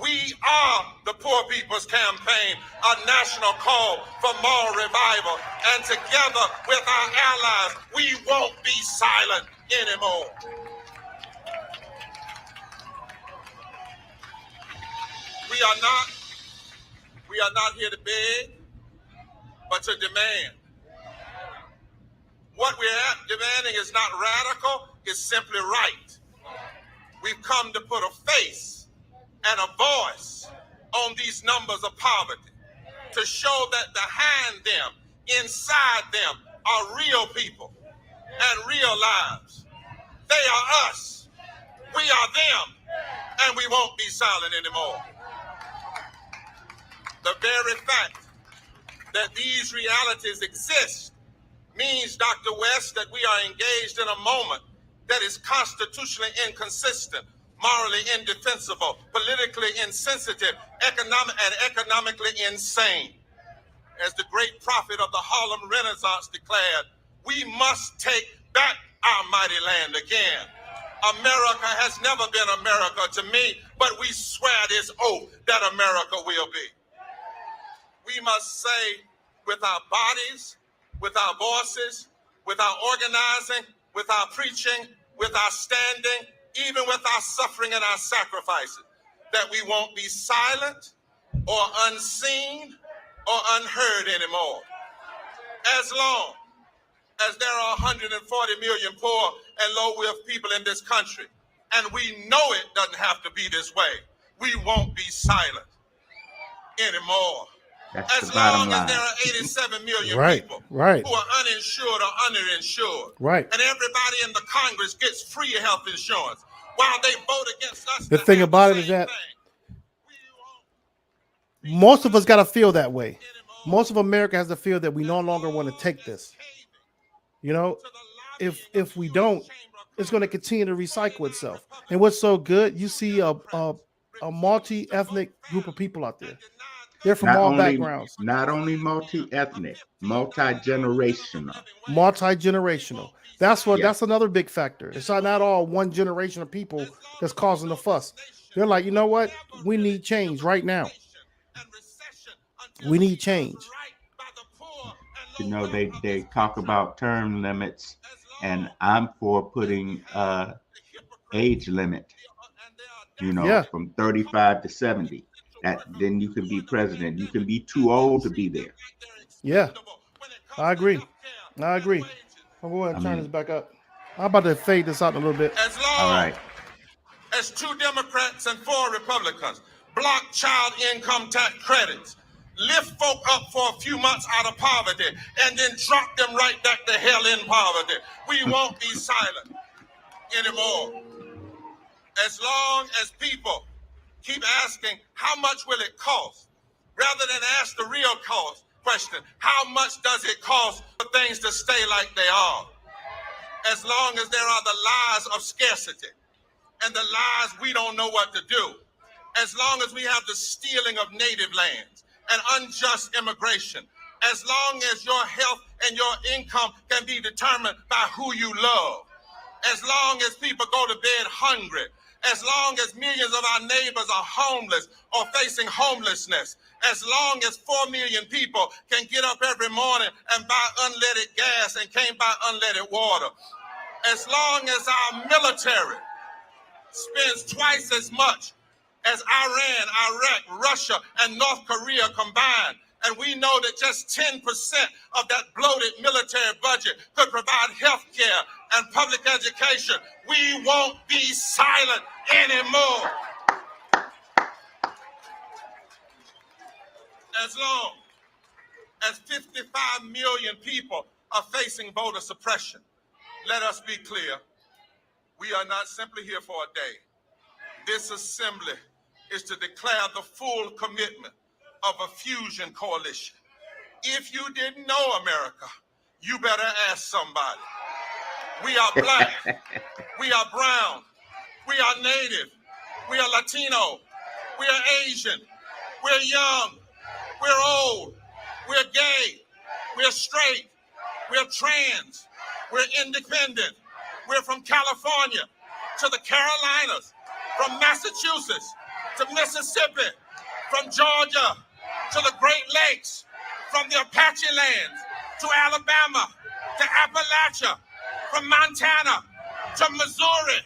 We are the Poor People's Campaign, a national call for moral revival. And together with our allies, we won't be silent anymore. We are not here to beg, but to demand. What we're demanding is not radical, it's simply right. We've come to put a face and a voice on these numbers of poverty, to show that behind them, inside them, are real people and real lives. They are us, we are them, and we won't be silent anymore. The very fact that these realities exist means, Dr. West, that we are engaged in a moment that is constitutionally inconsistent, morally indefensible, politically insensitive, economically insane. As the great prophet of the Harlem Renaissance declared, we must take back our mighty land again. America has never been America to me, but we swear this oath that America will be. We must say with our bodies, with our voices, with our organizing, with our preaching, with our standing, even with our suffering and our sacrifices, that we won't be silent or unseen or unheard anymore. As long as there are 140 million poor and low-wealth people in this country, and we know it doesn't have to be this way, we won't be silent anymore.
That's
as
the bottom
long
line.
as there are 87 million
Right,
people
right.
who are uninsured or underinsured,
Right.
and everybody in the Congress gets free health insurance, while they vote against us.
The thing about it is that most of us got to feel that way. Most of America has to feel that we no longer want to take this. You know, if we don't, it's going to continue to recycle itself. And what's so good, you see a multi-ethnic group of people out there. They're from all backgrounds.
Not only multi-ethnic, multi-generational.
Multi-generational. That's what. That's another big factor. It's not all one generation of people that's causing the fuss. They're like, you know what? We need change right now. We need change.
You know, they talk about term limits, and I'm for putting age limit. You know, from 35 to 70. That then you can be president. You can be too old to be there.
Yeah, I agree. I agree. I'll go ahead and turn this back up. I'm about to fade this out a little bit.
As long as 2 Democrats and 4 Republicans block child income tax credits, lift folk up for a few months out of poverty, and then drop them right back to hell in poverty, we won't be silent anymore. As long as people keep asking, how much will it cost? Rather than ask the real cost question, how much does it cost for things to stay like they are? As long as there are the lies of scarcity and the lies we don't know what to do, as long as we have the stealing of native lands and unjust immigration, as long as your health and your income can be determined by who you love, as long as people go to bed hungry, as long as millions of our neighbors are homeless or facing homelessness, as long as 4 million people can get up every morning and buy unleaded gas and can't buy unleaded water, as long as our military spends twice as much as Iran, Iraq, Russia, and North Korea combined, and we know that just 10% of that bloated military budget could provide health care and public education, we won't be silent anymore. As long as 55 million people are facing voter suppression, let us be clear. We are not simply here for a day. This assembly is to declare the full commitment of a fusion coalition. If you didn't know America, you better ask somebody. We are black, we are brown, we are native, we are Latino, we are Asian, we're young, we're old, we're gay, we're straight, we're trans, we're independent, we're from California to the Carolinas, from Massachusetts to Mississippi, from Georgia to the Great Lakes, from the Apache lands to Alabama to Appalachia, from Montana to Missouri,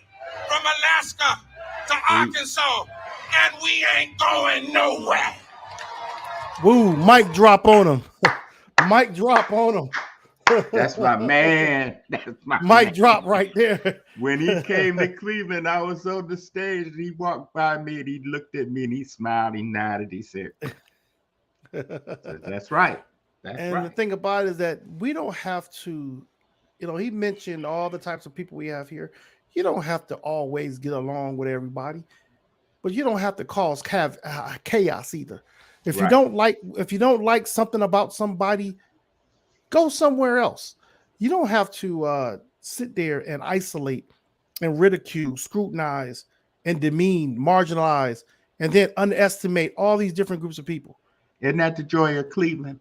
from Alaska to Arkansas, and we ain't going nowhere.
Woo, mic drop on him. Mic drop on him.
That's my man. That's my
mic
man.
drop right there.
When he came to Cleveland, I was on the stage and he walked by me and he looked at me and he smiled, he nodded, he said, that's right. That's
and
right.
the thing about it is that we don't have to, he mentioned all the types of people we have here. You don't have to always get along with everybody, but you don't have to cause chaos either. If you don't like something about somebody, go somewhere else. You don't have to sit there and isolate and ridicule, scrutinize and demean, marginalize, and then underestimate all these different groups of people.
Isn't that the joy of Cleveland?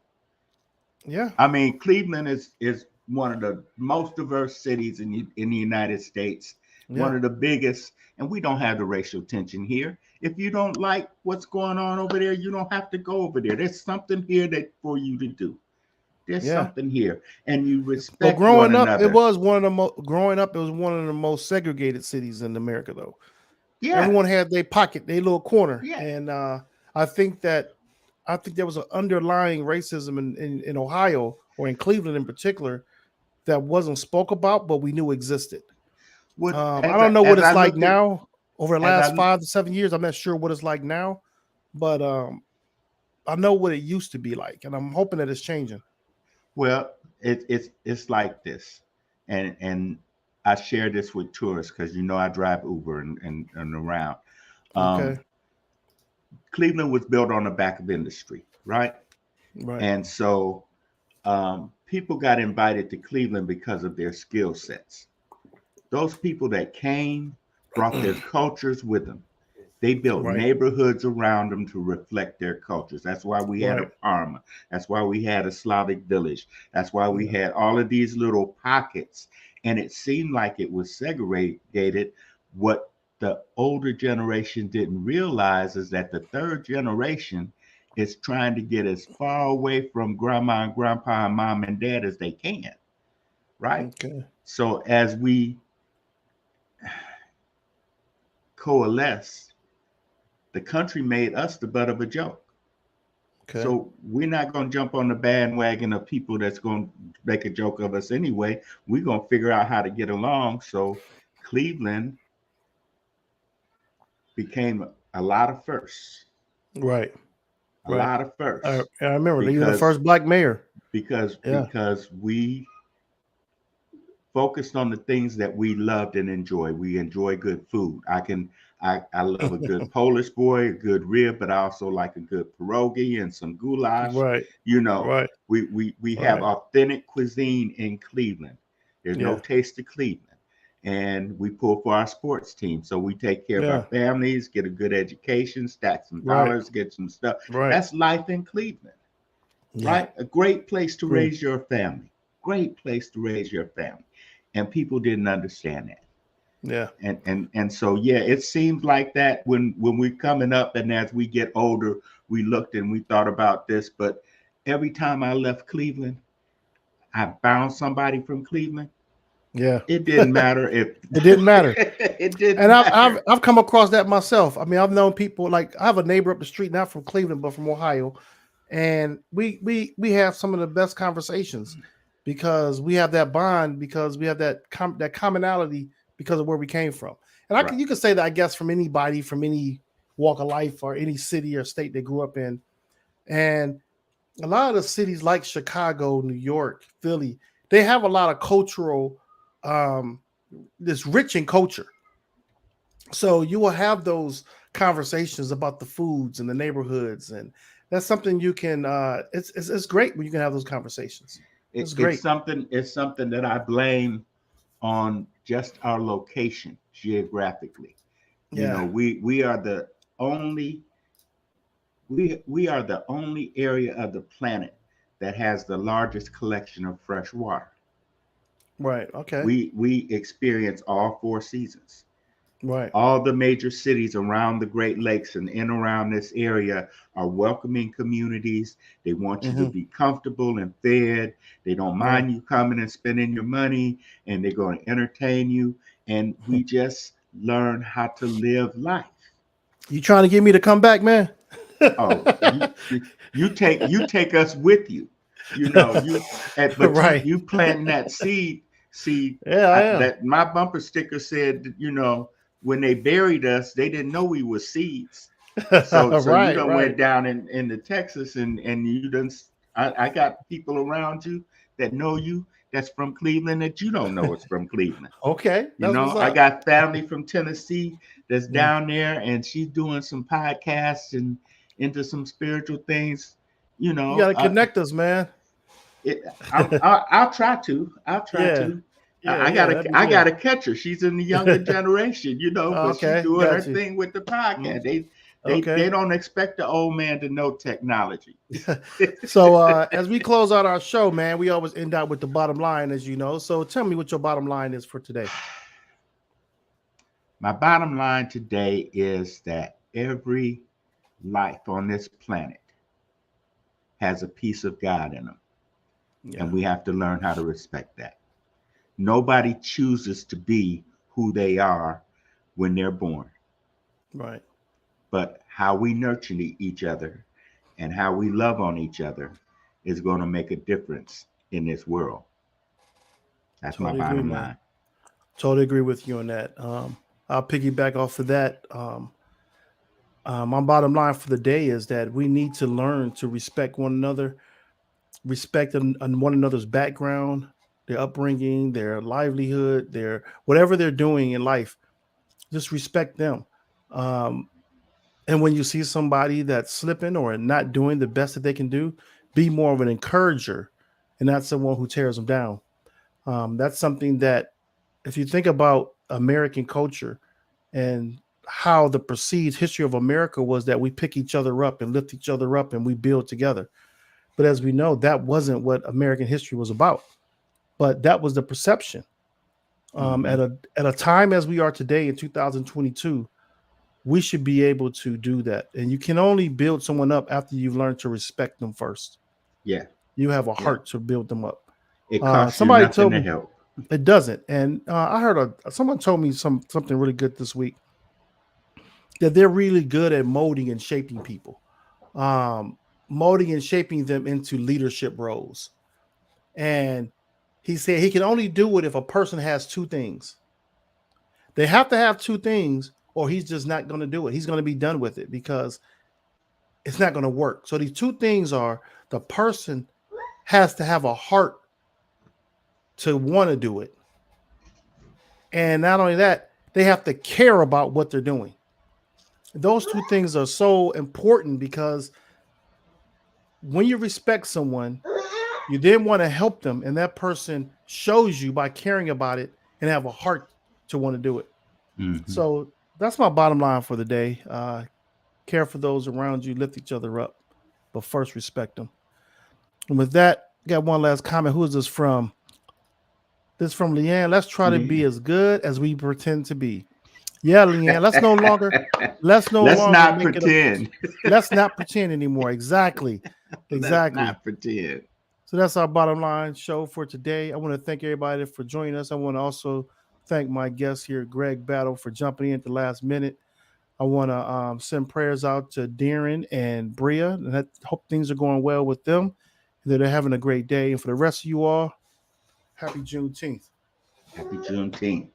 Yeah.
I mean, Cleveland is one of the most diverse cities in the United States, one of the biggest, and we don't have the racial tension here. If you don't like what's going on over there, you don't have to go over there. There's something here for you to do. There's something here, and you respect.
But growing up,
another.
it was one of the most segregated cities in America, though.
Yeah,
everyone had their pocket, their little corner,
yeah.
And I think there was an underlying racism in Ohio or in Cleveland in particular that wasn't spoke about, but we knew existed. I don't know what it's like now. Over the last 5 to 7 years, I'm not sure what it's like now, but I know what it used to be like, and I'm hoping that it's changing.
Well, it's like this, and I share this with tourists because I drive Uber and around.
Okay.
Cleveland was built on the back of industry, right?
Right.
And so people got invited to Cleveland because of their skill sets. Those people that came brought their cultures with them. They built neighborhoods around them to reflect their cultures. That's why we had a Parma. That's why we had a Slavic village. That's why we had all of these little pockets. And it seemed like it was segregated. What the older generation didn't realize is that the third generation is trying to get as far away from grandma and grandpa and mom and dad as they can. Right?
Okay.
So as we coalesce, the country made us the butt of a joke. Okay. So we're not going to jump on the bandwagon of people that's going to make a joke of us anyway. We're going to figure out how to get along. So Cleveland became a lot of firsts.
Right.
A lot of firsts.
I remember you were the first black mayor.
Because we focused on the things that we loved and enjoyed. We enjoy good food. I love a good Polish boy, a good rib, but I also like a good pierogi and some goulash.
Right.
Right. We have authentic cuisine in Cleveland. There's no Taste of Cleveland. And we pull for our sports team. So we take care of our families, get a good education, stack some dollars, get some stuff.
Right.
That's life in Cleveland. Right? A great place to raise your family. Great place to raise your family. And people didn't understand that.
Yeah.
And so it seems like that when we're coming up, and as we get older, we looked and we thought about this. But every time I left Cleveland, I found somebody from Cleveland.
Yeah.
It didn't matter if
it didn't matter.
It didn't.
And
matter.
I've come across that myself. I mean, I've known people, like I have a neighbor up the street, not from Cleveland, but from Ohio. And we have some of the best conversations because we have that bond, because we have that commonality because of where we came from. And you can say that, I guess, from anybody, from any walk of life or any city or state they grew up in. And a lot of the cities like Chicago, New York, Philly, they have a lot of cultural rich in culture. So you will have those conversations about the foods and the neighborhoods, and that's something you can. It's great when you can have those conversations. It's great.
It's something that I blame on just our location geographically. You know, we are the only area of the planet that has the largest collection of fresh water.
Right. Okay.
We experience all 4 seasons.
Right.
All the major cities around the Great Lakes and in around this area are welcoming communities. They want you to be comfortable and fed. They don't mind you coming and spending your money, and they're going to entertain you. And we just learn how to live life.
You trying to get me to come back, man?
Oh, you take us with you. You know, you planting that seed. See, that my bumper sticker said, you know, when they buried us, they didn't know we were seeds. So you done went down into Texas and you done. I got people around you that know you that's from Cleveland that you don't know it's from Cleveland.
Okay,
you know, I got family from Tennessee that's down there, and she's doing some podcasts and into some spiritual things. You know,
you gotta connect us, man.
I'll try to. I gotta catch her. She's in the younger generation, you know, but she's doing her thing with the podcast. They don't expect the old man to know technology.
So as we close out our show, man, we always end out with the bottom line, as you know. So tell me what your bottom line is for today.
My bottom line today is that every life on this planet has a piece of God in them. And we have to learn how to respect that. Nobody chooses to be who they are when they're born.
Right.
But how we nurture each other and how we love on each other is going to make a difference in this world. That's totally my bottom line.
Totally agree with you on that. I'll piggyback off of that. My bottom line for the day is that we need to learn to respect one another, respect one another's background, their upbringing, their livelihood, their whatever they're doing in life. Just respect them. And when you see somebody that's slipping or not doing the best that they can do, be more of an encourager and not someone who tears them down. That's something that, if you think about American culture and how the perceived history of America was, that we pick each other up and lift each other up and we build together. But as we know, that wasn't what American history was about. But that was the perception. At a time as we are today in 2022, we should be able to do that. And you can only build someone up after you've learned to respect them first.
Yeah.
You have a heart to build them up.
It costs somebody told me to help.
It doesn't. And I heard someone told me something really good this week, that they're really good at molding and shaping people, molding and shaping them into leadership roles. And he said he can only do it if a person has 2 things. They have to have 2 things, or he's just not going to do it. He's going to be done with it because it's not going to work. So these 2 things are, the person has to have a heart to want to do it. And not only that, they have to care about what they're doing. Those 2 things are so important, because when you respect someone, you then want to help them, and that person shows you by caring about it and have a heart to want to do it. So that's my bottom line for the day. Care for those around you, lift each other up, but first respect them. And with that, got one last comment. Who is this from? This is from Leanne. Let's try to be as good as we pretend to be. Yeah, Leanne. Let's not
pretend.
Let's not pretend anymore. Exactly.
Let's not pretend.
So that's our bottom line show for today. I want to thank everybody for joining us. I want to also thank my guest here, Greg Battle, for jumping in at the last minute. I want to send prayers out to Darren and Bria, and I hope things are going well with them, and that they're having a great day. And for the rest of you all, happy Juneteenth.
Happy Juneteenth.